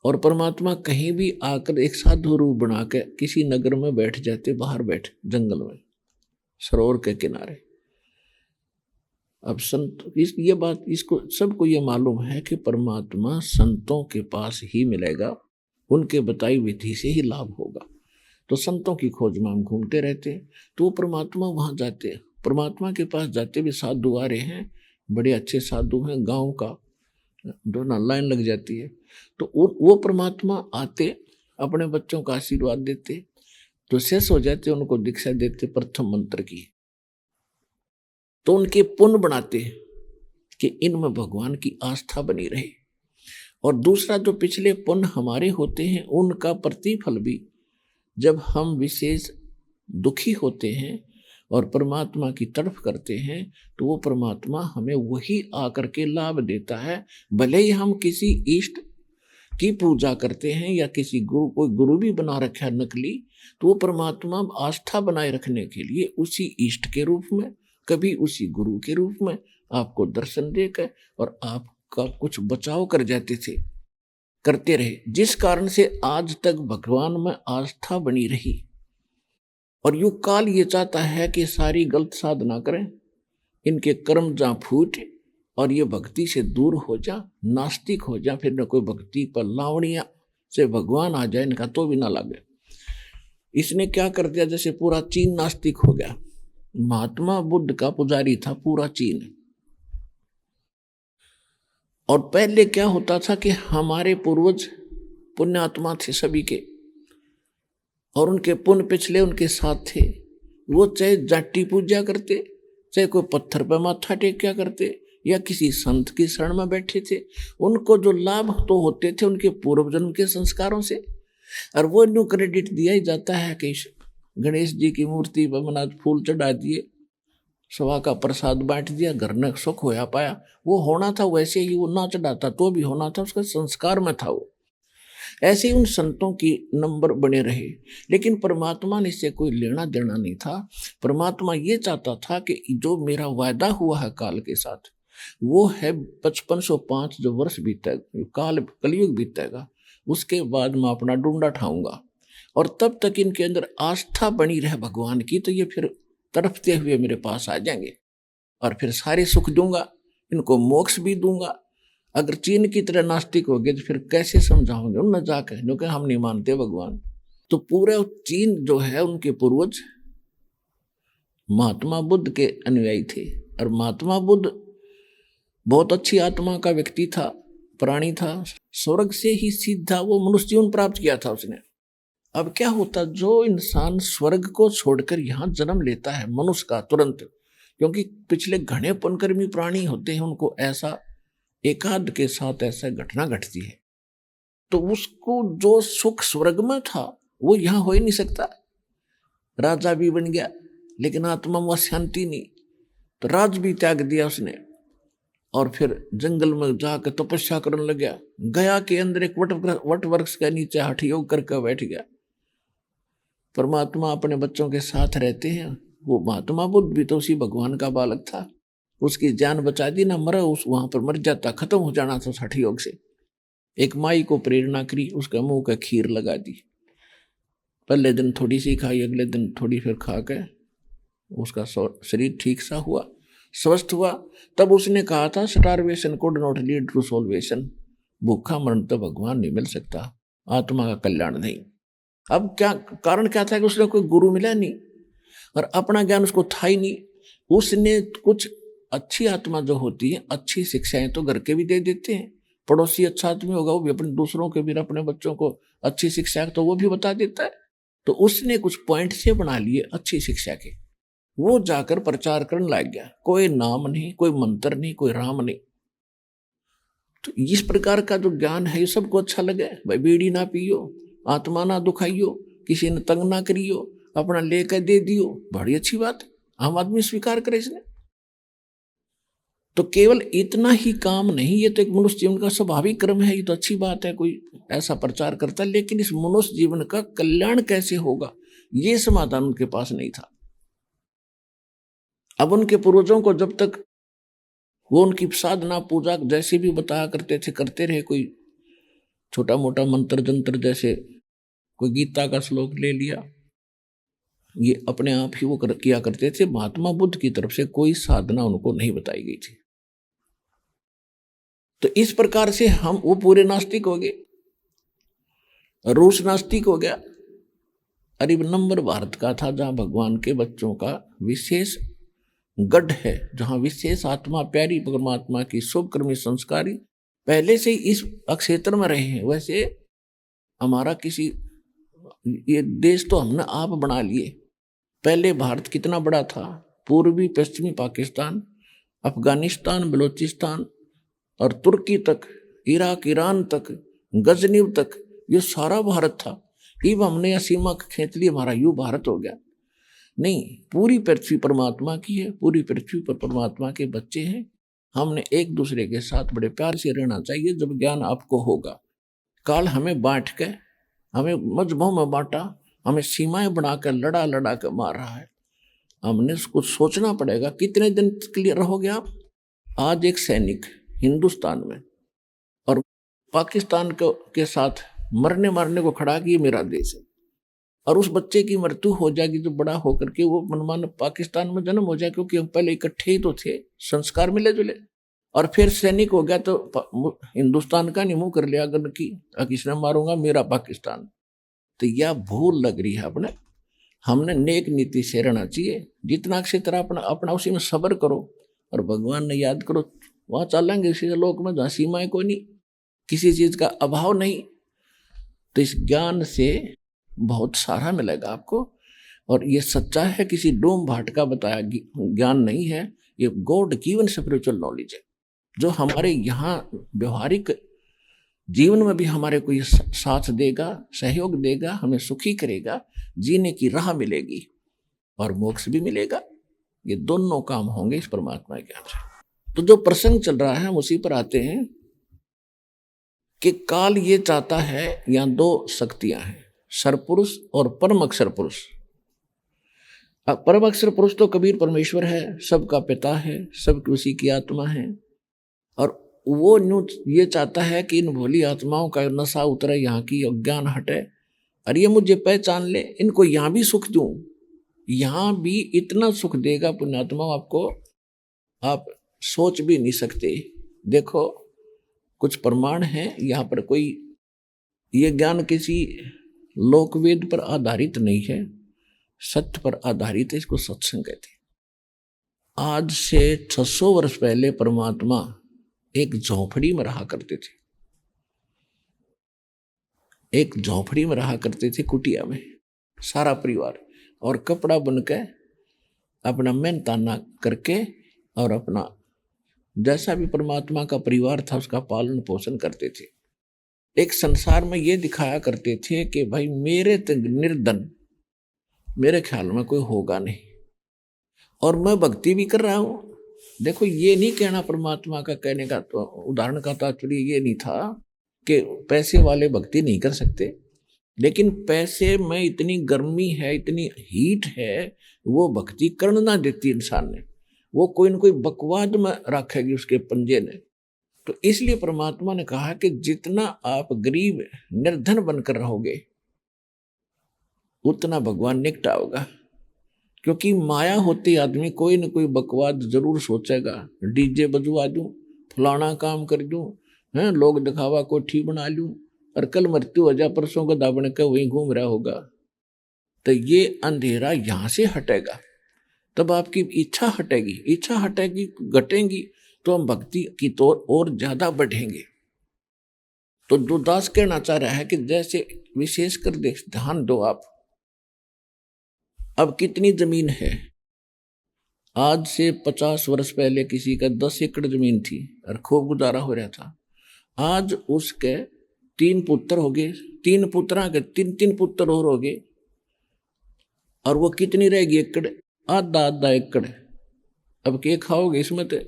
S2: और परमात्मा कहीं भी आकर एक साधु रूप बना के किसी नगर में बैठ जाते, बाहर बैठ जंगल में, सरोवर के किनारे। अब संत ये बात, इसको सबको ये मालूम है कि परमात्मा संतों के पास ही मिलेगा, उनके बताई विधि से ही लाभ होगा। तो संतों की खोज में हम घूमते रहते हैं, तो परमात्मा वहाँ जाते हैं, परमात्मा के पास जाते भी साधु आ रहे हैं, बड़े अच्छे साधु हैं, गांव का दोनों लाइन लग जाती है। तो वो परमात्मा आते, अपने बच्चों का आशीर्वाद देते, तो शेष हो जाते, उनको दीक्षा देते प्रथम मंत्र की, तो उनके पुण्य बनाते कि इनमें भगवान की आस्था बनी रहे। और दूसरा, जो पिछले पुण्य हमारे होते हैं, उनका प्रतिफल भी जब हम विशेष दुखी होते हैं और परमात्मा की तड़फ करते हैं, तो वो परमात्मा हमें वही आकर के लाभ देता है। भले ही हम किसी इष्ट की पूजा करते हैं या किसी गुरु, कोई गुरु भी बना रखा है नकली, तो वो परमात्मा आस्था बनाए रखने के लिए उसी इष्ट के रूप में, कभी उसी गुरु के रूप में आपको दर्शन देकर और आपका कुछ बचाव कर जाते थे, करते रहे, जिस कारण से आज तक भगवान में आस्था बनी रही। और युग काल ये चाहता है कि सारी गलत साधना करें, इनके कर्म जहाँ फूटे और ये भक्ति से दूर हो जा, नास्तिक हो जा, फिर न कोई भक्ति पर लावणिया से भगवान आ जाए इनका तो भी ना लगे। इसने क्या कर दिया, जैसे पूरा चीन नास्तिक हो गया। महात्मा बुद्ध का पुजारी था पूरा चीन। और पहले क्या होता था कि हमारे पूर्वज पुण्यात्मा थे सभी के, और उनके पुण्य पिछले उनके साथ थे। वो चाहे जाटी पूजा करते, चाहे कोई पत्थर पर माथा टेक करते, या किसी संत की शरण में बैठे थे, उनको जो लाभ तो होते थे उनके पूर्व जन्म के संस्कारों से। और वो न्यू क्रेडिट दिया ही जाता है कि गणेश जी की मूर्ति पर मना फूल चढ़ा दिए, सवा का प्रसाद बांट दिया, घर ने सुख होया पाया। वो होना था वैसे ही, वो ना चढ़ाता तो भी होना था, उसका संस्कार में था वो। ऐसे ही उन संतों की नंबर बने रहे, लेकिन परमात्मा ने इससे कोई लेना देना नहीं था। परमात्मा ये चाहता था कि जो मेरा वायदा हुआ है काल के साथ, वो है 5505 जो वर्ष बीतेगा, काल कलयुग बीतेगा, उसके बाद मैं अपना डूंडा ठाऊंगा। और तब तक इनके अंदर आस्था बनी रहे भगवान की, तो ये फिर तड़पते हुए मेरे पास आ जाएंगे, और फिर सारे सुख दूंगा, इनको मोक्ष भी दूंगा। अगर चीन की तरह नास्तिक हो गए तो फिर कैसे समझाओगे उन न जाकर, क्योंकि हम नहीं मानते भगवान। तो पूरा चीन जो है उनके पूर्वज महात्मा बुद्ध के अनुयायी थे। और महात्मा बुद्ध बहुत अच्छी आत्मा का व्यक्ति था, प्राणी था, स्वर्ग से ही सीधा वो मनुष्य जीवन प्राप्त किया था उसने। अब क्या होता, जो इंसान स्वर्ग को छोड़कर यहाँ जन्म लेता है मनुष्य का तुरंत, क्योंकि पिछले घने पुण्यकर्मी प्राणी होते हैं, उनको ऐसा एकाध के साथ ऐसा घटना घटती है, तो उसको जो सुख स्वर्ग में था वो यहाँ हो ही नहीं सकता। राजा भी बन गया लेकिन आत्मा में शांति नहीं, तो राज भी त्याग दिया उसने, और फिर जंगल में जाकर तपस्या करने लग गया। गया के अंदर एक वट वृक्ष के नीचे हठ योग करके बैठ गया। परमात्मा अपने बच्चों के साथ रहते हैं। वो महात्मा बुद्ध भी तो उसी भगवान का बालक था, उसकी जान बचा दी ना, मरा उस वहां पर मर जाता, खत्म हो जाना था हठ योग से। एक माई को प्रेरणा करी, उसका मुंह का खीर लगा दी। पहले दिन थोड़ी सी खाई, अगले दिन थोड़ी, फिर खा के उसका शरीर ठीक सा हुआ, स्वस्थ हुआ। तब उसने कहा था, starvation could not lead to salvation, भूखा मरण तो भगवान नहीं मिल सकता, आत्मा का कल्याण नहीं। अब क्या कारण क्या था कि उसने कोई गुरु मिला नहीं, और अपना ज्ञान उसको था ही नहीं। उसने कुछ अच्छी आत्मा जो होती है, अच्छी शिक्षाएं तो घर के भी दे देते हैं, पड़ोसी अच्छा आदमी होगा वो भी अपने दूसरों के भी, अपने बच्चों को अच्छी शिक्षा तो वो भी बता देता है। तो उसने कुछ पॉइंट से बना लिए अच्छी शिक्षा के, वो जाकर प्रचार करने लग गया। कोई नाम नहीं, कोई मंत्र नहीं, कोई राम नहीं। तो इस प्रकार का जो ज्ञान है ये सबको अच्छा लगे। भाई बीड़ी ना पियो, आत्मा ना दुखाइयो, किसी ने तंग ना करियो, अपना लेकर दे दियो, बड़ी अच्छी बात है, आम आदमी स्वीकार करे इसने। तो केवल इतना ही काम नहीं, ये तो एक मनुष्य जीवन का स्वाभाविक क्रम है, ये तो अच्छी बात है, कोई ऐसा प्रचार करता है, लेकिन इस मनुष्य जीवन का कल्याण कैसे होगा ये समाधान उनके पास नहीं था। अब उनके पूर्वजों को जब तक वो उनकी साधना पूजा जैसे भी बताया करते थे, करते रहे, कोई छोटा मोटा मंत्र जंत्र, जैसे कोई गीता का श्लोक ले लिया, ये अपने आप ही वो किया करते थे। महात्मा बुद्ध की तरफ से कोई साधना उनको नहीं बताई गई थी। तो इस प्रकार से हम वो पूरे नास्तिक हो गए, रूस नास्तिक हो गया। अरे नंबर भारत का था जहां भगवान के बच्चों का विशेष गढ़ है, जहां विशेष आत्मा प्यारी परमात्मा की शुभ कर्मी संस्कारी पहले से ही इस क्षेत्र में रहे हैं। वैसे हमारा किसी ये देश तो हमने आप बना लिए। पहले भारत कितना बड़ा था, पूर्वी पश्चिमी पाकिस्तान, अफगानिस्तान, बलूचिस्तान और तुर्की तक, इराक, ईरान तक, गजनीव तक, ये सारा भारत था। अब हमने यह सीमा खींच ली, हमारा यू भारत हो गया। नहीं, पूरी पृथ्वी परमात्मा की है, पूरी पृथ्वी पर परमात्मा के बच्चे हैं। हमने एक दूसरे के साथ बड़े प्यार से रहना चाहिए। जब ज्ञान आपको होगा, काल हमें बांट के, हमें मजहबों में बांटा, हमें सीमाएं बनाकर लड़ा लड़ा कर मार रहा है। हमने कुछ सोचना पड़ेगा, कितने दिन के लिए रहोगे आप। आज एक सैनिक हिंदुस्तान में और पाकिस्तान के साथ मरने मारने को खड़ा कि ये मेरा देश है, और उस बच्चे की मृत्यु हो जाएगी जो बड़ा होकर के वो मनमान पाकिस्तान में जन्म हो जाए, क्योंकि हम पहले इकट्ठे ही तो थे, संस्कार मिले जुले। और फिर सैनिक हो गया तो हिंदुस्तान का नहीं मुंह कर लिया, अगर की किसने मारूंगा, मेरा पाकिस्तान। तो यह भूल लग रही है अपने। हमने नेक नीति से रहना चाहिए, जितना अच्छी तरह अपना अपना उसी में सब्र करो और भगवान ने याद करो, वहां चलेंगे इसी लोक में जहाँ सीमाएं कोई नहीं, किसी चीज का अभाव नहीं। तो इस ज्ञान से बहुत सारा मिलेगा आपको। और ये सच्चा है, किसी डोम भाट का बताया ज्ञान नहीं है, ये गॉड गिवन स्पिरिचुअल नॉलेज है, जो हमारे यहाँ व्यवहारिक जीवन में भी हमारे को ये साथ देगा, सहयोग देगा, हमें सुखी करेगा, जीने की राह मिलेगी और मोक्ष भी मिलेगा। ये दोनों काम होंगे इस परमात्मा के ज्ञान से। तो जो प्रसंग चल रहा है हम उसी पर आते हैं कि काल ये चाहता है, यहाँ दो शक्तियां हैं, सरपुरुष और परम अक्षर पुरुष। परम अक्षर पुरुष तो कबीर परमेश्वर है, सबका पिता है, सबकी उसी की आत्मा है, और वो ये चाहता है कि इन भोली आत्माओं का नशा उतरे, यहाँ की अज्ञान हटे, और ये मुझे पहचान ले, इनको यहाँ भी सुख दूं, यहाँ भी इतना सुख देगा पुण्यात्मा आपको, आप सोच भी नहीं सकते। देखो कुछ प्रमाण है यहाँ पर, कोई ये ज्ञान किसी लोकवेद पर आधारित नहीं है, सत्य पर आधारित है, इसको सत्संग कहते हैं। आज से 600 वर्ष पहले परमात्मा एक झोपड़ी में रहा करते थे, एक झोपड़ी में रहा करते थे, कुटिया में, सारा परिवार, और कपड़ा बुन के अपना मेहनताना करके और अपना जैसा भी परमात्मा का परिवार था उसका पालन पोषण करते थे। एक संसार में ये दिखाया करते थे कि भाई मेरे निर्धन मेरे ख्याल में कोई होगा नहीं, और मैं भक्ति भी कर रहा हूं। देखो ये नहीं कहना परमात्मा का कहने का तो उदाहरण का तात्पर्य ये नहीं था कि पैसे वाले भक्ति नहीं कर सकते, लेकिन पैसे में इतनी गर्मी है, इतनी हीट है, वो भक्ति करना ना देती इंसान ने, वो कोई न कोई बकवाद में रखेगी उसके पंजे ने। तो इसलिए परमात्मा ने कहा कि जितना आप गरीब निर्धन बनकर रहोगे उतना भगवान निकटा होगा, क्योंकि माया होती आदमी कोई न कोई बकवाद जरूर सोचेगा, डीजे बजवा दूं, फलाना काम कर दूं, हैं लोग दिखावा कोठी बना लूं, और कल मृत्यु हो जा, परसों गधा बन के वहीं घूम रहा होगा। तो ये अंधेरा यहाँ से हटेगा, तब आपकी इच्छा हटेगी, इच्छा हटेगी घटेगी तो हम भक्ति की तौर और ज्यादा बढ़ेंगे। तो जो दास कहना चाह रहा है कि जैसे विशेष कर ध्यान दो आप, अब कितनी जमीन है, आज से 50 वर्ष पहले किसी का 10 एकड़ जमीन थी और खूब गुजारा हो रहा था, आज उसके 3 पुत्र हो गए, 3 पुत्रा के 3 पुत्र और हो गए, और वो कितनी रहेगी एकड़, आधा एकड़। अब क्या खाओगे इसमें, तो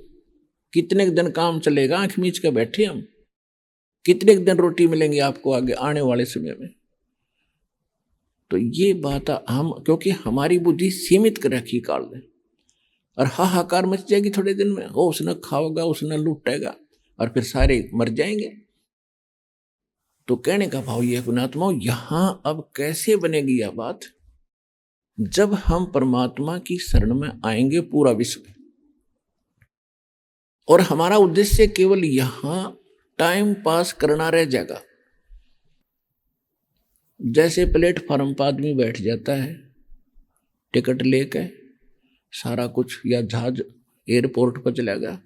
S2: कितने दिन काम चलेगा, आंख मीच के बैठे हम, कितने दिन रोटी मिलेंगी आपको आगे आने वाले समय में। तो ये बात हम, क्योंकि हमारी बुद्धि सीमित कर रखी काल ने, और हाहाकार मच जाएगी थोड़े दिन में, ओ उसने खाओगा, उसने लूटेगा, और फिर सारे मर जाएंगे। तो कहने का भाव ये पुण्यात्मा, यहां अब कैसे बनेगी यह बात, जब हम परमात्मा की शरण में आएंगे पूरा विश्व, और हमारा उद्देश्य केवल यहां टाइम पास करना रह जाएगा। जैसे प्लेटफार्म पर आदमी बैठ जाता है टिकट लेके, सारा कुछ, या जहाज एयरपोर्ट पर चला गया,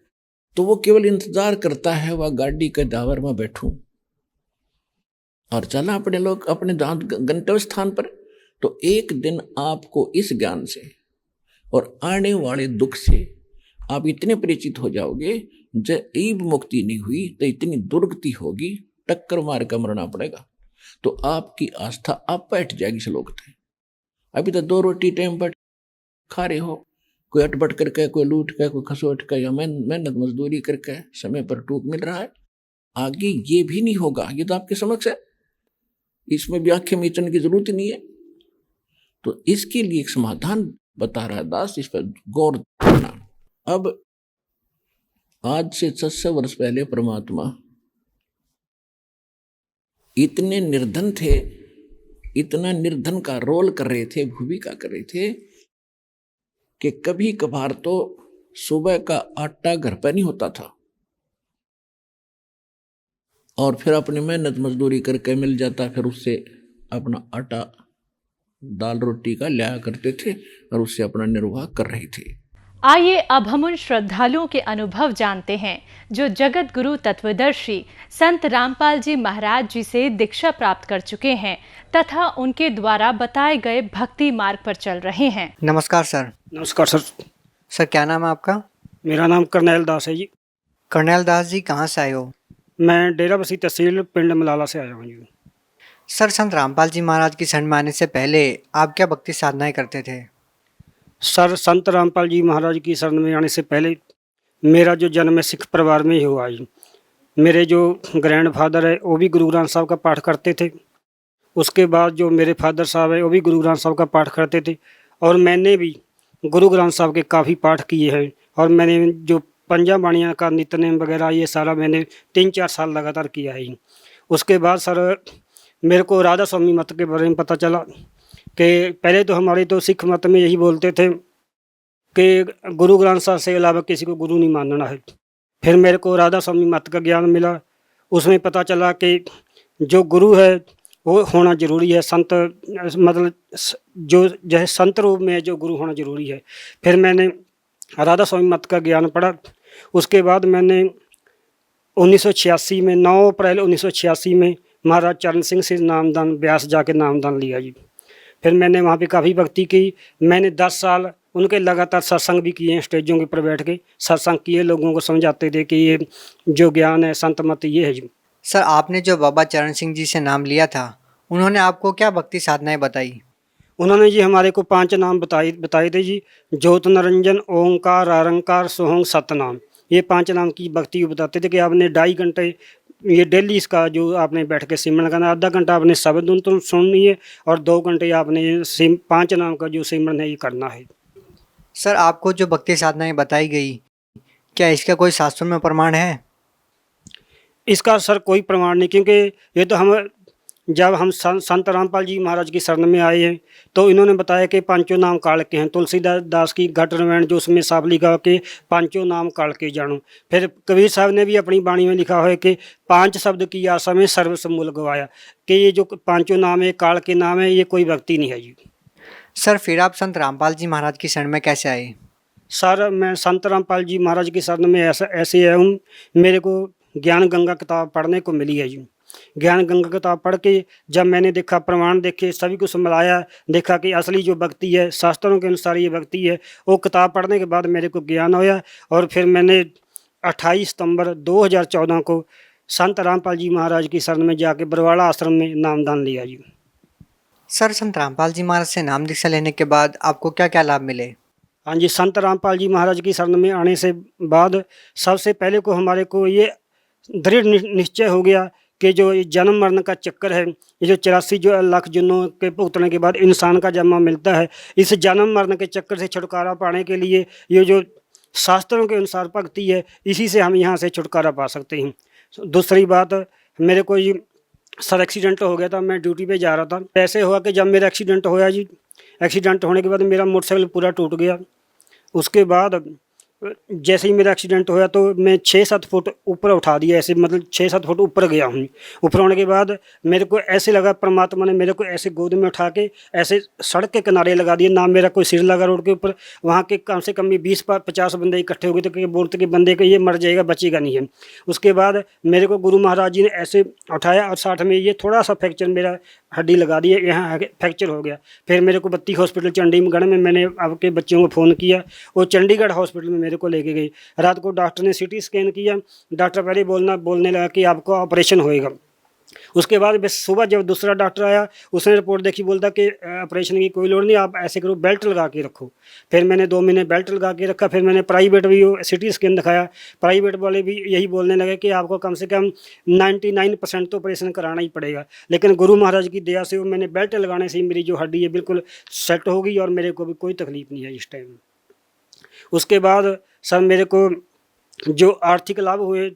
S2: तो वो केवल इंतजार करता है वह गाड़ी के ड्राइवर में बैठूं और चला अपने लोग अपने गंतव्य स्थान पर। तो एक दिन आपको इस ज्ञान से और आने वाले दुख से आप इतने परिचित हो जाओगे, जब मुक्ति नहीं हुई तो इतनी दुर्गति होगी, टक्कर मार कर मरना पड़ेगा। तो आपकी आस्था आप बैठ जाएगी श्लोक थे। अभी तो 2 रोटी टाइम पर खा रहे हो, कोई अटपट करके, कोई लूट के, कोई खसोट के, या मेहनत मजदूरी करके समय पर टूक मिल रहा है। आगे ये भी नहीं होगा, ये तो आपके समक्ष है, इसमें भी आंखें मीचने की जरूरत ही नहीं है। तो इसके लिए एक समाधान बता रहा है दास, इस पर गौर करना। अब आज से 600 वर्ष पहले परमात्मा इतने निर्धन थे, इतना निर्धन का रोल कर रहे थे, भूमिका कर रहे थे, कि कभी कभार तो सुबह का आटा घर पर नहीं होता था, और फिर अपनी मेहनत मजदूरी करके मिल जाता, फिर उससे अपना आटा दाल रोटी का लाया करते थे और उससे अपना निर्वाह कर रही थी।
S3: आइए अब हम उन श्रद्धालुओं के अनुभव जानते हैं जो जगत गुरु तत्वदर्शी संत रामपाल जी महाराज जी से दीक्षा प्राप्त कर चुके हैं तथा उनके द्वारा बताए गए भक्ति मार्ग पर चल रहे हैं।
S4: नमस्कार सर।
S5: नमस्कार सर।
S4: सर क्या नाम है आपका?
S5: मेरा नाम करनैल दास है जी।
S4: करनैल दास जी कहाँ से आए हो?
S5: मैं डेराबस्सी तहसील पिंड मलाला से आया हूँ जी।
S4: सर संत रामपाल जी महाराज की शरण में आने से पहले आप क्या भक्ति साधनाएं करते थे?
S5: सर संत रामपाल जी महाराज की शरण में आने से पहले मेरा जो जन्म है सिख परिवार में ही हुआ जी। मेरे जो ग्रैंड फादर है वो भी गुरु ग्रंथ साहब का पाठ करते थे। उसके बाद जो मेरे फादर साहब है वो भी गुरु ग्रंथ साहब का पाठ करते थे और मैंने भी गुरु ग्रंथ साहब के काफ़ी पाठ किए हैं और मैंने जो पंजा बाणियाँ का नित्यनेम वगैरह ये सारा मैंने 3-4 साल लगातार किया है। उसके बाद सर मेरे को राधा स्वामी मत के बारे में पता चला कि पहले तो हमारे तो सिख मत में यही बोलते थे कि गुरु ग्रंथ साहब से अलावा किसी को गुरु नहीं मानना है। फिर मेरे को राधा स्वामी मत का ज्ञान मिला, उसमें पता चला कि जो गुरु है वो होना ज़रूरी है, संत मतलब जो जैसे संत रूप में जो गुरु होना ज़रूरी है। फिर मैंने राधा स्वामी मत का ज्ञान पढ़ा। उसके बाद मैंने 1986 में 9 अप्रैल 1986 में महाराज चरण सिंह से नामदान ब्यास जाके नामदान लिया जी। फिर मैंने वहाँ पे काफ़ी भक्ति की। मैंने 10 साल उनके लगातार सत्संग भी किए हैं, स्टेजों के ऊपर बैठ के सत्संग किए, लोगों को समझाते थे कि ये जो ज्ञान है संत मत ये है जी।
S4: सर आपने जो बाबा चरण सिंह जी से नाम लिया था उन्होंने आपको क्या भक्ति साधनाएं बताई?
S5: उन्होंने जी हमारे को 5 नाम बताए थे जी। ज्योत निरंजन, ओंकार, आरंकार, सोहंग, सतनाम। ये 5 नाम की भक्ति बताते थे कि आपने 2.5 घंटे ये डेली इसका जो आपने बैठ के सिमरन करना, आधा घंटा आपने शब्द तो सुननी है और 2 घंटे आपने 5 नाम का जो सिमरन है ये करना है।
S4: सर आपको जो भक्ति साधनाएं बताई गई क्या इसका कोई शास्त्रों में प्रमाण है?
S5: इसका सर कोई प्रमाण नहीं, क्योंकि ये तो हम जब हम संत रामपाल जी महाराज की शरण में आए हैं तो इन्होंने बताया कि 5 नाम काल के हैं। तुलसीदास दास की घट रामायण जो उसमें साफ लिखा हो कि 5 नाम काल के जानो। फिर कबीर साहब ने भी अपनी वाणी में लिखा है कि 5 शब्द की आशा में सर्वस्व मूल गवाया, कि ये जो 5 नाम है काल के नाम है, ये कोई भक्ति नहीं है जी।
S4: सर फिर आप संत रामपाल जी महाराज की शरण में कैसे आए?
S5: सर मैं संत रामपाल जी महाराज की शरण में ऐसे आया हूँ, मेरे को ज्ञान गंगा किताब पढ़ने को मिली है जी। ज्ञान गंगा किताब पढ़ के जब मैंने देखा, प्रमाण देखे, सभी कुछ मिलाया, देखा कि असली जो भक्ति है शास्त्रों के अनुसार ये भक्ति है, वो किताब पढ़ने के बाद मेरे को ज्ञान होया और फिर मैंने 28 सितंबर 2014 को संत रामपाल जी महाराज की शरण में जाके बरवाड़ा आश्रम में नामदान लिया जी।
S4: सर संत रामपाल जी महाराज से नाम दीक्षा लेने के बाद आपको क्या क्या लाभ मिले?
S5: हाँ जी, संत रामपाल जी महाराज की शरण में आने से बाद सबसे पहले को हमारे को ये दृढ़ निश्चय हो गया कि जो जन्म मरण का चक्कर है, ये जो 84 जो लाख जुनों के भुगतने के बाद इंसान का जन्म मिलता है, इस जन्म मरण के चक्कर से छुटकारा पाने के लिए ये जो शास्त्रों के अनुसार भक्ति है, इसी से हम यहाँ से छुटकारा पा सकते हैं। दूसरी बात, मेरे को ये सर एक्सीडेंट हो गया था, मैं ड्यूटी पे जा रहा था। ऐसे हुआ कि जब मेरा एक्सीडेंट होया जी, एक्सीडेंट होने के बाद मेरा मोटरसाइकिल पूरा टूट गया। उसके बाद जैसे ही मेरा एक्सीडेंट होया तो मैं 6-7 फुट ऊपर उठा दिया, ऐसे मतलब 6-7 फुट ऊपर गया हूँ। ऊपर होने के बाद मेरे को ऐसे लगा परमात्मा ने मेरे को ऐसे गोद में उठा के ऐसे सड़क के किनारे लगा दिया, ना मेरा कोई सिर लगा रोड के ऊपर। वहाँ के कम से कम भी 20-50 बंदे इकट्ठे हो गए थे कि बोलते कि बंदे को ये मर जाएगा, बचेगा नहीं है। उसके बाद मेरे को गुरु महाराज जी ने ऐसे उठाया और साथ में ये थोड़ा सा फ्रैक्चर मेरा हड्डी लगा दी है, यहाँ फ्रैक्चर हो गया। फिर मेरे को बत्ती हॉस्पिटल चंडीगढ़ में मैंने आपके बच्चों को फ़ोन किया, वो चंडीगढ़ हॉस्पिटल में मेरे को लेके गई। रात को डॉक्टर ने सीटी स्कैन किया, डॉक्टर पहले बोलने लगा कि आपको ऑपरेशन होएगा। उसके बाद बस सुबह जब दूसरा डॉक्टर आया, उसने रिपोर्ट देखी, बोलता कि ऑपरेशन की कोई लोड़ नहीं, आप ऐसे करो बेल्ट लगा के रखो। फिर मैंने 2 महीने बेल्ट लगा के रखा। फिर मैंने प्राइवेट भी सिटी स्कैन दिखाया, प्राइवेट वाले भी यही बोलने लगे कि आपको कम से कम 99% तो ऑपरेशन कराना ही पड़ेगा। लेकिन गुरु महाराज की दया से मैंने बेल्ट लगाने से मेरी जो हड्डी है बिल्कुल सेट हो गई और मेरे को भी कोई तकलीफ नहीं है इस टाइम। उसके बाद सर मेरे को जो आर्थिक लाभ हुए,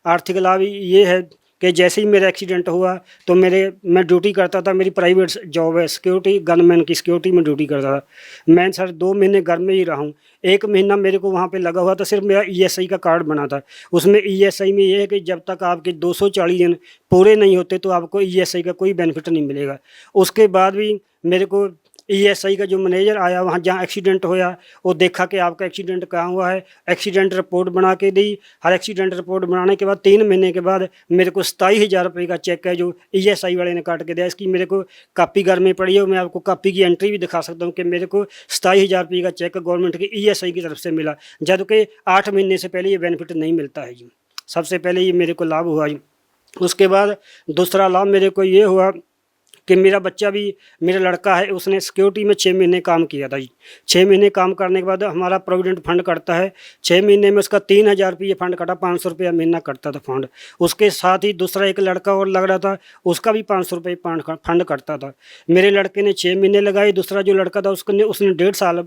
S5: आर्थिक लाभ ये है कि जैसे ही मेरा एक्सीडेंट हुआ तो मैं ड्यूटी करता था, मेरी प्राइवेट जॉब है, सिक्योरिटी गनमैन की सिक्योरिटी में ड्यूटी करता था। मैं सर 2 महीने घर में ही रहा हूँ। 1 महीना मेरे को वहाँ पे लगा हुआ था, सिर्फ मेरा ESI का कार्ड बना था। उसमें ESI में ये है कि जब तक आपके 240 दिन पूरे नहीं होते तो आपको ESI का कोई बेनिफिट नहीं मिलेगा। उसके बाद भी मेरे को ESI का जो मैनेजर आया वहाँ जहाँ एक्सीडेंट होया, वो देखा कि आपका एक्सीडेंट कहाँ हुआ है, एक्सीडेंट रिपोर्ट बना के दी। हर एक्सीडेंट रिपोर्ट बनाने के बाद 3 महीने के बाद मेरे को 27,000 रुपये का चेक है जो ESI वाले ने काट के दिया। इसकी मेरे को कापी घर में पड़ी है, मैं आपको कापी की एंट्री भी दिखा सकता हूँ कि मेरे को 27,000 रुपये का चेक गवर्नमेंट की ESI की तरफ से मिला, जबकि 8 महीने से पहले ये बेनिफिट नहीं मिलता है जी। सबसे पहले ये मेरे को लाभ हुआ जी। उसके बाद दूसरा लाभ मेरे को ये हुआ कि मेरा बच्चा भी, मेरा लड़का है, उसने सिक्योरिटी में 6 महीने काम किया था जी। 6 महीने काम करने के बाद हमारा प्रोविडेंट फंड कटता है। 6 महीने में उसका 3,000 रुपये फंड कटा, 500 रुपया महीना कटता था फंड। उसके साथ ही दूसरा एक लड़का और लग रहा था, उसका भी 500 रुपये फंड कटता था। मेरे लड़के ने 6 महीने लगाए, दूसरा जो लड़का था उसने 1.5 साल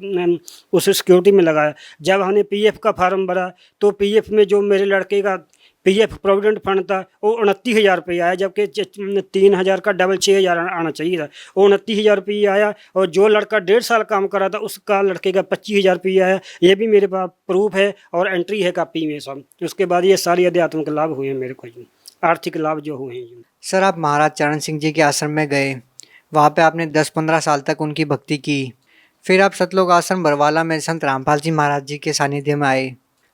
S5: उसे सिक्योरिटी में लगाया। जब हमने PF का फार्म भरा तो PF में जो मेरे लड़के का PF प्रोविडेंट फंड था वो 29,000 रुपये आया, जबकि 3,000 का डबल 6,000 आना चाहिए था। वो 29,000 रुपये आया, और जो लड़का 1.5 साल काम कर रहा था उसका लड़के का 25,000 रुपये आया। ये भी मेरे पास प्रूफ है और एंट्री है कापी में सब। उसके बाद ये सारी आध्यात्मिक लाभ हुए हैं मेरे को, आर्थिक लाभ जो हुए हैं।
S4: सर आप महाराज चरण सिंह जी के आश्रम में गए, वहाँ पे आपने 10-15 साल तक उनकी भक्ति की। फिर आप सतलोक आश्रम बरवाला में संत रामपाल जी महाराज जी के सानिध्य में आए।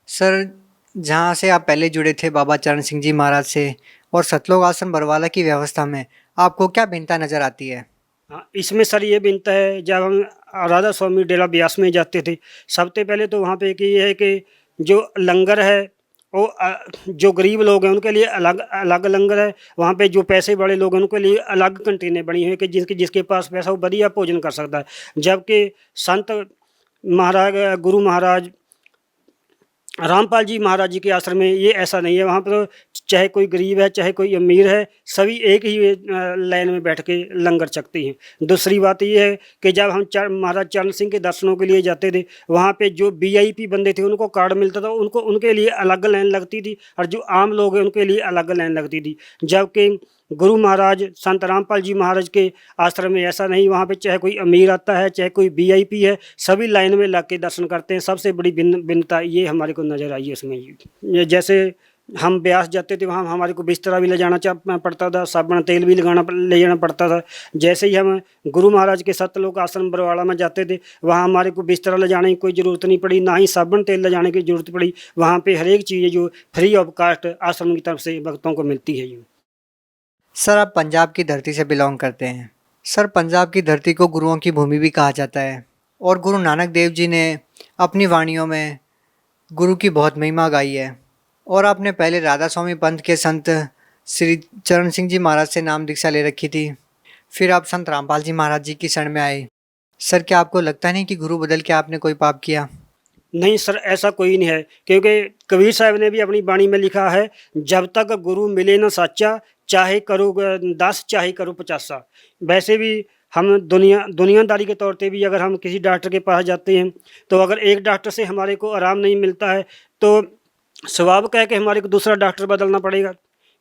S4: सर जहाँ से आप पहले जुड़े थे बाबा चरण सिंह जी महाराज से, और सतलोक आश्रम बरवाला की व्यवस्था में आपको क्या भिन्नता नज़र आती है?
S5: हाँ, इसमें सर ये भिन्नता है, जब हम राधा स्वामी डेरा ब्यास में जाते थे, सबसे पहले तो वहाँ पे कि ये है कि जो लंगर है वो जो गरीब लोग हैं उनके लिए अलग अलग लंगर है। वहाँ पे जो पैसे बड़े लोग हैं उनके लिए अलग कंटीनें बनी हुई है कि जिसके पास पैसा वो बढ़िया भोजन कर सकता है। जबकि संत महाराज, गुरु महाराज रामपाल जी महाराज जी के आश्रम में ये ऐसा नहीं है। वहाँ पर चाहे कोई गरीब है चाहे कोई अमीर है, सभी एक ही लाइन में बैठ के लंगर चखते हैं। दूसरी बात ये है कि जब हम महाराज चरण सिंह के दर्शनों के लिए जाते थे, वहाँ पे जो VIP बंदे थे उनको कार्ड मिलता था, उनके लिए अलग लाइन लगती थी, और जो आम लोग हैं उनके लिए अलग लाइन लगती थी। जबकि गुरु महाराज संत रामपाल जी महाराज के आश्रम में ऐसा नहीं। वहाँ पे चाहे कोई अमीर आता है चाहे कोई VIP है, सभी लाइन में लग के दर्शन करते हैं। सबसे बड़ी भिन्नता ये हमारे को नज़र आई है उसमें। जैसे हम ब्यास जाते थे, वहाँ हमारे को बिस्तरा भी ले जाना पड़ता था, साबुन तेल भी ले जाना पड़ता था। जैसे ही हम गुरु महाराज के सतलोक आश्रम बरवाला में जाते थे, वहाँ हमारे को बिस्तरा ले जाने की कोई ज़रूरत नहीं पड़ी, ना ही साबुन तेल ले जाने की ज़रूरत पड़ी। वहाँ पे हर एक चीज़ जो फ्री ऑफ कास्ट आश्रम की तरफ से भक्तों को मिलती है।
S4: सर आप पंजाब की धरती से बिलोंग करते हैं। सर पंजाब की धरती को गुरुओं की भूमि भी कहा जाता है, और गुरु नानक देव जी ने अपनी वाणियों में गुरु की बहुत महिमा गाई है। और आपने पहले राधा स्वामी पंथ के संत श्री चरण सिंह जी महाराज से नाम दीक्षा ले रखी थी, फिर आप संत रामपाल जी महाराज जी की शरण में आए। सर क्या आपको लगता नहीं कि गुरु बदल के आपने कोई पाप किया?
S5: नहीं सर, ऐसा कोई नहीं है, क्योंकि कबीर साहब ने भी अपनी वाणी में लिखा है, जब तक गुरु मिले न साचा, चाहे करो 10 चाहे करो 50। वैसे भी हम दुनियादारी के तौर पे भी अगर हम किसी डॉक्टर के पास जाते हैं, तो अगर एक डॉक्टर से हमारे को आराम नहीं मिलता है तो स्वाभाविक है कि हमारे को दूसरा डॉक्टर बदलना पड़ेगा।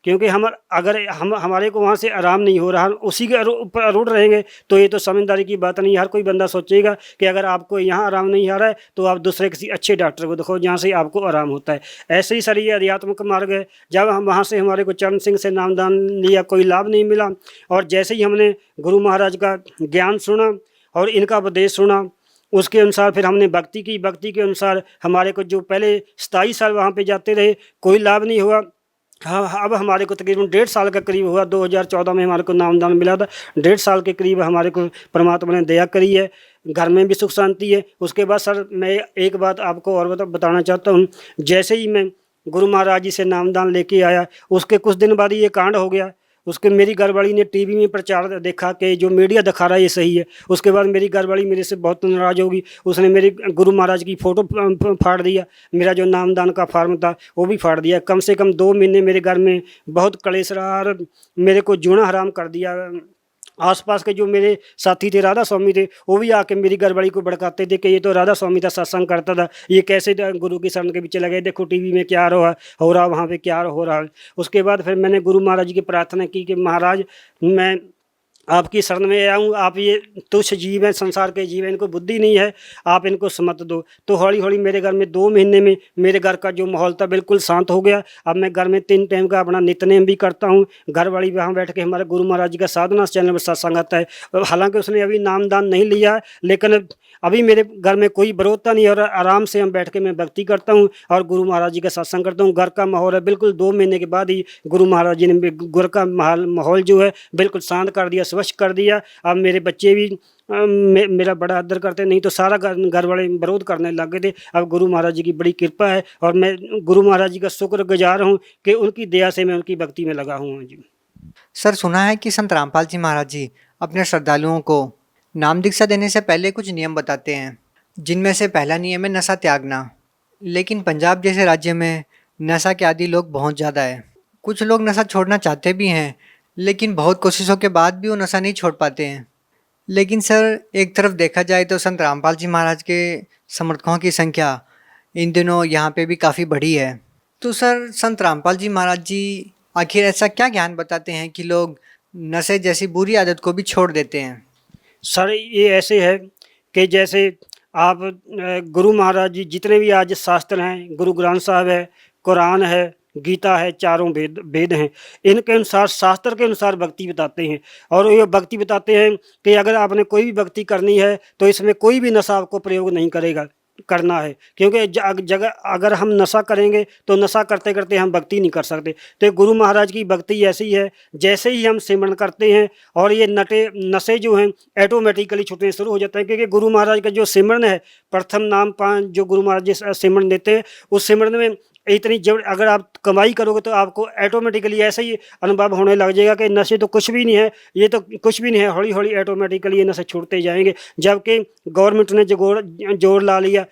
S5: क्योंकि हमारे को वहाँ से आराम नहीं हो रहा, उसी के ऊपर अरूढ़ रहेंगे तो ये तो समझदारी की बात नहीं। हर कोई बंदा सोचेगा कि अगर आपको यहाँ आराम नहीं आ रहा है तो आप दूसरे किसी अच्छे डॉक्टर को दिखाओ जहाँ से आपको आराम होता है। ऐसे ही सर ये आध्यात्मिक मार्ग है। जब हम वहाँ से हमारे को चरण सिंह से नामदान लिया, कोई लाभ नहीं मिला, और जैसे ही हमने गुरु महाराज का ज्ञान सुना और इनका उपदेश सुना, उसके अनुसार फिर हमने भक्ति के अनुसार हमारे को जो पहले 27 साल वहाँ पे जाते रहे, कोई लाभ नहीं हुआ। हाँ, अब हमारे को तकरीबन 1.5 साल का करीब हुआ। 2014 में हमारे को नामदान मिला था। 1.5 साल के करीब हमारे को परमात्मा ने दया करी है, घर में भी सुख शांति है। उसके बाद सर मैं एक बात आपको और बताना चाहता हूँ। जैसे ही मैं गुरु महाराज जी से नामदान लेके आया, उसके कुछ दिन बाद ये कांड हो गया। उसके मेरी घरवाली ने टीवी में प्रचार देखा कि जो मीडिया दिखा रहा है ये सही है। उसके बाद मेरी घरवाली मेरे से बहुत नाराज़ होगी, उसने मेरे गुरु महाराज की फ़ोटो फाड़ दिया, मेरा जो नामदान का फार्म था वो भी फाड़ दिया। कम से कम 2 महीने मेरे घर में बहुत कलेश रहा और मेरे को जीना हराम कर दिया। आसपास के जो मेरे साथी थे, राधा स्वामी थे, वो भी आके मेरी घरवाली को भड़काते थे कि ये तो राधा स्वामी था, सत्संग करता था, ये कैसे गुरु की शरण के पीछे लगे, देखो टीवी में क्या हो रहा वहाँ पे क्या हो रहा है। उसके बाद फिर मैंने गुरु महाराज जी की प्रार्थना की कि महाराज मैं आपकी शरण में आया हूँ, आप ये तुच्छ जीव हैं, संसार के जीव हैं, इनको बुद्धि नहीं है, आप इनको समत दो। तो हौली हौली मेरे घर में 2 महीने में मेरे घर का जो माहौल था बिल्कुल शांत हो गया। अब मैं घर में 3 टाइम का अपना नित्यनेम भी करता हूँ। घर वाली वहाँ बैठ के हमारे गुरु महाराज जी का साधना चैनल पर सत्संग आता है। हालांकि उसने अभी नामदान नहीं लिया, लेकिन अभी मेरे घर में कोई विरोधता नहीं है और आराम से हम बैठ के मैं भक्ति करता हूँ और गुरु महाराज जी का सत्संग करता हूँ। घर का माहौल है बिल्कुल 2 महीने के बाद ही गुरु महाराज जी ने घर का माहौल जो है बिल्कुल शांत कर दिया, स्वच्छ कर दिया। अब मेरे बच्चे भी मेरा बड़ा आदर करते, नहीं तो सारा घर वाले विरोध करने लग गए थे। अब गुरु महाराज जी की बड़ी कृपा है और मैं गुरु महाराज जी का शुक्रगुजार हूँ कि उनकी दया से मैं उनकी भक्ति में लगा हूँ जी।
S4: सर, सुना है कि संत रामपाल जी महाराज जी अपने श्रद्धालुओं को नाम दीक्षा देने से पहले कुछ नियम बताते हैं, जिनमें से पहला नियम है नशा त्यागना। लेकिन पंजाब जैसे राज्य में नशा के आदी लोग बहुत ज़्यादा है। कुछ लोग नशा छोड़ना चाहते भी हैं, लेकिन बहुत कोशिशों के बाद भी वो नशा नहीं छोड़ पाते हैं। लेकिन सर, एक तरफ देखा जाए तो संत रामपाल जी महाराज के समर्थकों की संख्या इन दिनों यहाँ पे भी काफ़ी बढ़ी है। तो सर, संत रामपाल जी महाराज जी आखिर ऐसा क्या ज्ञान बताते हैं कि लोग नशे जैसी बुरी आदत को भी छोड़ देते हैं?
S5: सर, ये ऐसे है कि जैसे आप गुरु महाराज जी जितने भी आज शास्त्र हैं, गुरु ग्रंथ साहब है, कुरान है, गीता है, चारों वेद हैं, इनके अनुसार शास्त्र के अनुसार भक्ति बताते हैं। और ये भक्ति बताते हैं कि अगर आपने कोई भी भक्ति करनी है तो इसमें कोई भी नशा आपको प्रयोग नहीं करना है, क्योंकि जगह अगर हम नशा करेंगे तो नशा करते करते हम भक्ति नहीं कर सकते। तो गुरु महाराज की भक्ति ऐसी है, जैसे ही हम सिमरन करते हैं और ये नशे जो हैं ऑटोमेटिकली छूटने शुरू हो जाते हैं। क्योंकि गुरु महाराज का जो सिमरन है, प्रथम नाम 5 जो गुरु महाराज जी सिमरन देते हैं, उस सिमरन में इतनी जब अगर आप कमाई करोगे तो आपको ऑटोमेटिकली ऐसा ही अनुभव होने लग जाएगा कि नशे तो कुछ भी नहीं है, ये तो कुछ भी नहीं है। हौली हौली ऑटोमेटिकली ये नशे छूटते जाएंगे। जबकि गवर्नमेंट ने जोर ला लिया,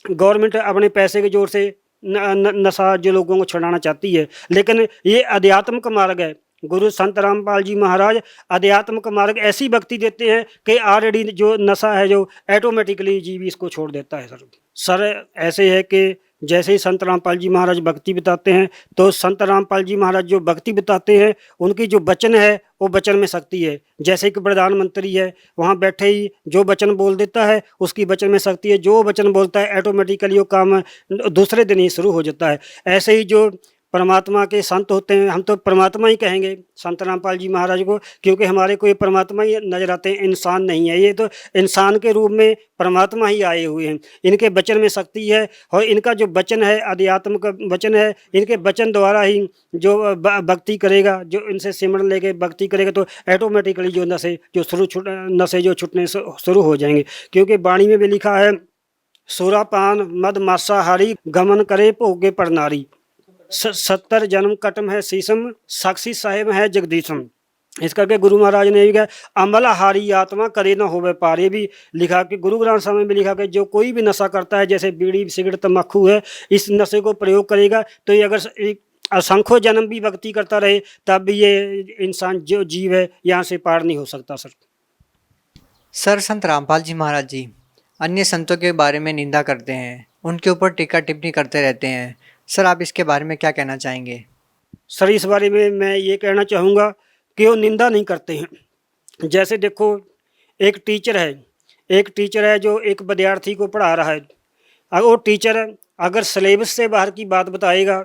S5: गवर्नमेंट अपने पैसे के जोर से नशा जो लोगों को छुड़ाना चाहती है, लेकिन ये अध्यात्म का मार्ग है। गुरु संत रामपाल जी महाराज अध्यात्म का मार्ग ऐसी भक्ति देते हैं कि ऑलरेडी जो नशा है जो ऑटोमेटिकली जीव इसको छोड़ देता है। सर ऐसे है कि जैसे ही संत रामपाल जी महाराज भक्ति बताते हैं तो संत रामपाल जी महाराज जो भक्ति बताते हैं उनकी जो वचन है वो वचन में शक्ति है। जैसे कि प्रधानमंत्री है, वहाँ बैठे ही जो वचन बोल देता है उसकी वचन में शक्ति है। जो वचन बोलता है ऑटोमेटिकली वो काम दूसरे दिन ही शुरू हो जाता है। ऐसे ही जो परमात्मा के संत होते हैं, हम तो परमात्मा ही कहेंगे संत रामपाल जी महाराज को, क्योंकि हमारे को ये परमात्मा ही नजर आते हैं, इंसान नहीं है। ये तो इंसान के रूप में परमात्मा ही आए हुए हैं। इनके वचन में शक्ति है और इनका जो वचन है अध्यात्म का वचन है। इनके वचन द्वारा ही जो भक्ति करेगा, जो इनसे सिमरन लेके भक्ति करेगा तो ऑटोमेटिकली जो नशे जो छूटने शुरू हो जाएंगे। क्योंकि वाणी में भी लिखा है, सुरापान मद मांसाहारी गमन करे भोगे पर नारी, 70 जन्म कटम है शीशम, साक्षी साहेब है जगदीशम। इस करके गुरु महाराज ने भी कहा, अमलहारी आत्मा करे न होवे पार। ये भी लिखा कि गुरु ग्रंथ साहब में भी लिखा कि जो कोई भी नशा करता है, जैसे बीड़ी सिगरेट तम्बाकू है, इस नशे को प्रयोग करेगा तो ये अगर असंख्यों जन्म भी भक्ति करता रहे तब भी ये इंसान जो जीव है यहाँ से पार नहीं हो सकता।
S4: सर, संत रामपाल जी महाराज जी अन्य संतों के बारे में निंदा करते हैं, उनके ऊपर टीका टिप्पणी करते रहते हैं। सर, आप इसके बारे में क्या कहना चाहेंगे?
S5: सर, इस बारे में मैं ये कहना चाहूँगा कि वो निंदा नहीं करते हैं। जैसे देखो, एक टीचर है जो एक विद्यार्थी को पढ़ा रहा है। अगर वो टीचर अगर सिलेबस से बाहर की बात बताएगा,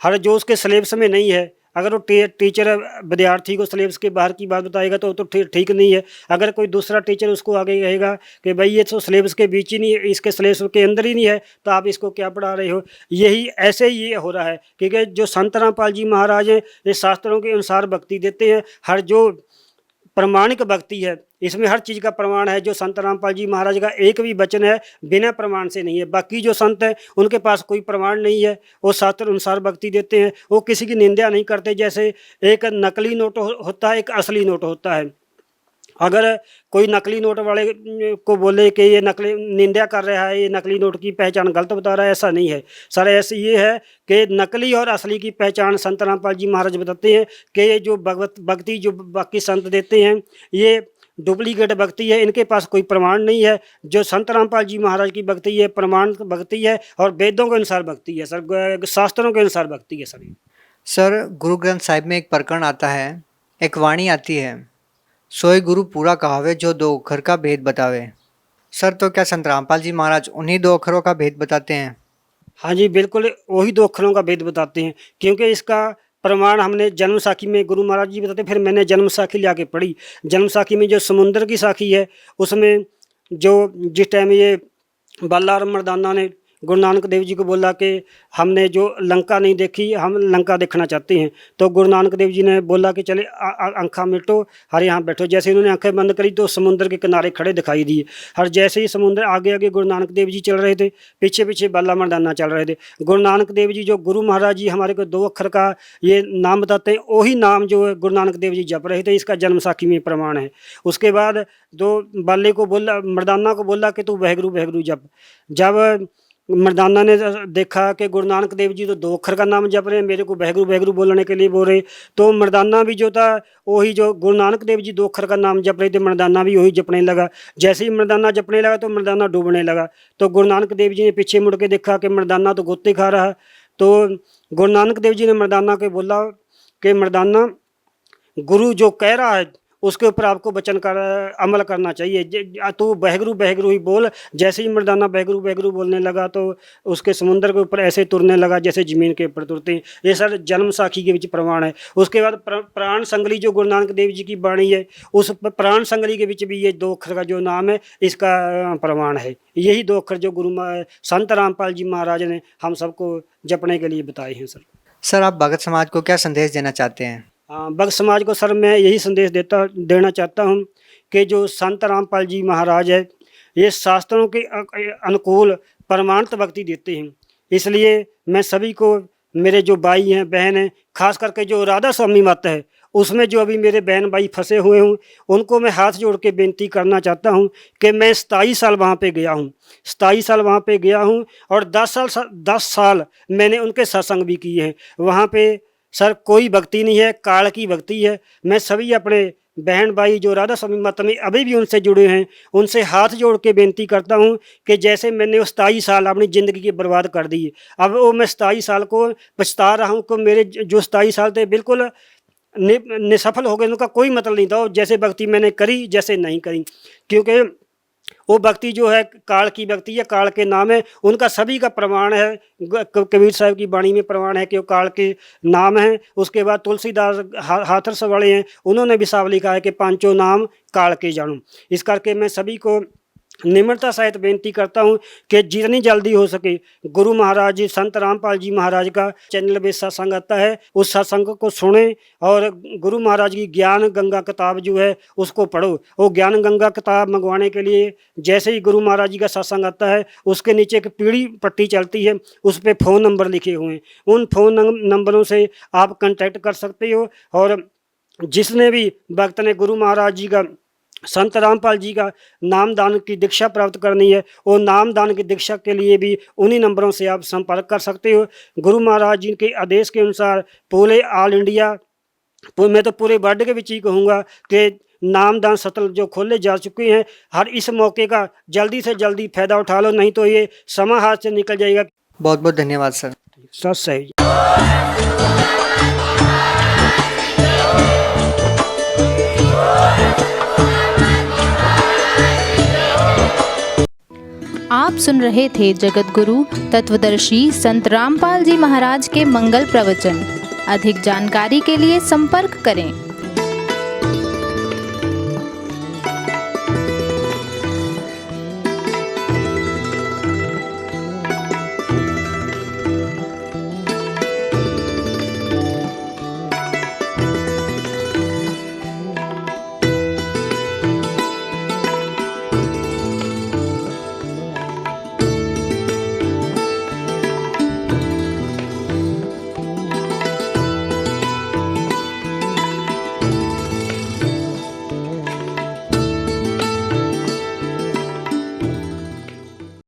S5: हर जो उसके सिलेबस में नहीं है, अगर वो टीचर विद्यार्थी को सिलेबस के बाहर की बात बताएगा तो ठीक नहीं है। अगर कोई दूसरा टीचर उसको आगे कहेगा कि भाई ये तो सिलेबस के बीच ही नहीं है, इसके सिलेबस के अंदर ही नहीं है, तो आप इसको क्या पढ़ा रहे हो। यही ऐसे ही ये हो रहा है। क्योंकि जो संत रामपाल जी महाराज हैं ये शास्त्रों के अनुसार भक्ति देते हैं। हर जो प्रमाणिक भक्ति है इसमें हर चीज़ का प्रमाण है। जो संत रामपाल जी महाराज का एक भी वचन है बिना प्रमाण से नहीं है। बाकी जो संत हैं उनके पास कोई प्रमाण नहीं है, वो शास्त्र अनुसार भक्ति देते हैं। वो किसी की निंदा नहीं करते। जैसे एक नकली नोट होता है, एक असली नोट होता है। अगर कोई नकली नोट वाले को बोले कि ये नकली निंदा कर रहा है, ये नकली नोट की पहचान गलत बता रहा है, ऐसा नहीं है सर। ऐसे ये है कि नकली और असली की पहचान संत रामपाल जी महाराज बताते हैं कि ये जो भक्ति जो बाकी संत देते हैं ये डुप्लीकेट भक्ति है, इनके पास कोई प्रमाण नहीं है। जो संत रामपाल जी महाराज की भक्ति है प्रमाण भक्ति है और वेदों के अनुसार भक्ति है सर, शास्त्रों के अनुसार भक्ति है सर।
S4: सर गुरु ग्रंथ साहिब में एक प्रकरण आता है, एक वाणी आती है, सोई गुरु पूरा कहावे जो दो अक्षर का भेद बतावे। सर तो क्या संत रामपाल जी महाराज उन्हीं दो अक्षरों का भेद बताते हैं?
S5: हाँ जी बिल्कुल, वही दो अक्षरों का भेद बताते हैं, क्योंकि इसका प्रमाण हमने जन्म साखी में गुरु महाराज जी बताते, फिर मैंने जन्म साखी ले आके पढ़ी। जन्म साखी में जो समुद्र की साखी है उसमें जो जिस टाइम ये बाला और मर्दाना ने गुरु नानक देव जी को बोला कि हमने जो लंका नहीं देखी, हम लंका देखना चाहते हैं, तो गुरु नानक देव जी ने बोला कि चले आँखा मिटो हर यहाँ बैठो। जैसे उन्होंने आंखें बंद करी तो समुद्र के किनारे खड़े दिखाई दिए। हर जैसे ही समुद्र आगे आगे गुरु नानक देव जी चल रहे थे, पीछे पीछे बाला मर्दाना चल रहे थे। गुरु नानक देव जी जो गुरु महाराज जी हमारे को दो अक्षर का ये नाम बताते हैं, वही नाम जो है गुरु नानक देव जी जप रहे थे, इसका जन्म साखी में प्रमाण है। उसके बाद दो बाले को बोला, मर्दाना को बोला कि तू वाहेगुरु वाहेगुरु जप। जब मर्दाना ने देखा कि गुरु नानक देव जी तो दो अक्षर का नाम जप रहे हैं, मेरे को वाहेगुरु वाहेगुरु बोलने के लिए बोल रहे, तो मर्दाना भी जो था वही जो गुरु नानक देव जी दो अक्षर का नाम जप रहे थे, मर्दाना भी वही जपने लगा। जैसे ही मर्दाना जपने लगा तो मर्दाना डूबने लगा। तो गुरु नानक देव जी ने पीछे मुड़ के देखा कि मर्दाना तो गोते खा रहा। तो गुरु नानक देव जी ने मर्दाना को बोला कि मर्दाना गुरु जो कह रहा है उसके ऊपर आपको वचन कर अमल करना चाहिए, तो वाहेगुरु वाहेगुरु ही बोल। जैसे ही मर्दाना वाहेगुरु वाहेगुरु बोलने लगा तो उसके समुद्र के ऊपर ऐसे तुरने लगा जैसे ज़मीन के ऊपर तुरते हैं। ये सर जन्म साखी के बीच प्रमाण है। उसके बाद प्राण संगली जो गुरु नानक देव जी की वाणी है, उस प्राण संगली के बीच भी ये दो अक्षर का जो नाम है इसका प्रमाण है। यही दो अक्षर जो गुरु संत रामपाल जी महाराज ने हम सबको जपने के लिए बताए हैं सर।
S4: सर आप भगत समाज को क्या संदेश देना चाहते हैं?
S5: भक्त समाज को सर मैं यही संदेश देना चाहता हूँ कि जो संत रामपाल जी महाराज है ये शास्त्रों के अनुकूल प्रमाणित भक्ति देते हैं। इसलिए मैं सभी को, मेरे जो भाई हैं बहन हैं, खास करके जो राधा स्वामी मत है उसमें जो अभी मेरे बहन भाई फंसे हुए हूँ उनको मैं हाथ जोड़ के बेनती करना चाहता हूँ कि मैं 27 साल वहाँ पे गया हूँ, 27 साल वहाँ पे गया हूँ और 10 साल मैंने उनके सत्संग भी किए हैं। वहाँ पे सर कोई भक्ति नहीं है, काल की भक्ति है। मैं सभी अपने बहन भाई जो राधा स्वामी मत में अभी भी उनसे जुड़े हैं उनसे हाथ जोड़ के बेनती करता हूं कि जैसे मैंने वो 27 साल अपनी ज़िंदगी की बर्बाद कर दी, अब वो मैं 27 साल को पछता रहा हूं कि मेरे जो 27 साल थे बिल्कुल निसफल हो गए, उनका कोई मतलब नहीं था। जैसे भक्ति मैंने करी जैसे नहीं करी, क्योंकि वो भक्ति जो है काल की भक्ति है, काल के नाम है, उनका सभी का प्रमाण है। कबीर साहब की वाणी में प्रमाण है कि वो काल के नाम है। उसके बाद तुलसीदास हाथरस वाले हैं, उन्होंने भी साफ लिखा है कि पांचों नाम काल के जानू। इस करके मैं सभी को निम्रता सहित बेनती करता हूं कि जितनी जल्दी हो सके गुरु महाराज जी संत रामपाल जी महाराज का चैनल पे सत्संग आता है, उस सत्संग को सुने और गुरु महाराज की ज्ञान गंगा किताब जो है उसको पढ़ो। वो ज्ञान गंगा किताब मंगवाने के लिए जैसे ही गुरु महाराज जी का सत्संग आता है उसके नीचे एक पीली पट्टी चलती है, उस पर फ़ोन नंबर लिखे हुए हैं। उन फ़ोन नंबरों से आप कंटेक्ट कर सकते हो और जिसने भी भक्त ने गुरु महाराज जी का संत रामपाल जी का नामदान की दीक्षा प्राप्त करनी है, वो नामदान की दीक्षा के लिए भी उन्हीं नंबरों से आप संपर्क कर सकते हो। गुरु महाराज जी के आदेश के अनुसार पूरे ऑल इंडिया, मैं तो पूरे वर्ल्ड के बीच ही कहूँगा कि नामदान सत्र जो खोले जा चुके हैं, हर इस मौके का जल्दी से जल्दी फ़ायदा उठा लो, नहीं तो ये समय हाथ से निकल जाएगा।
S4: बहुत बहुत धन्यवाद सर।
S5: सच सही।
S6: आप सुन रहे थे जगत गुरु तत्वदर्शी संत रामपाल जी महाराज के मंगल प्रवचन। अधिक जानकारी के लिए संपर्क करें।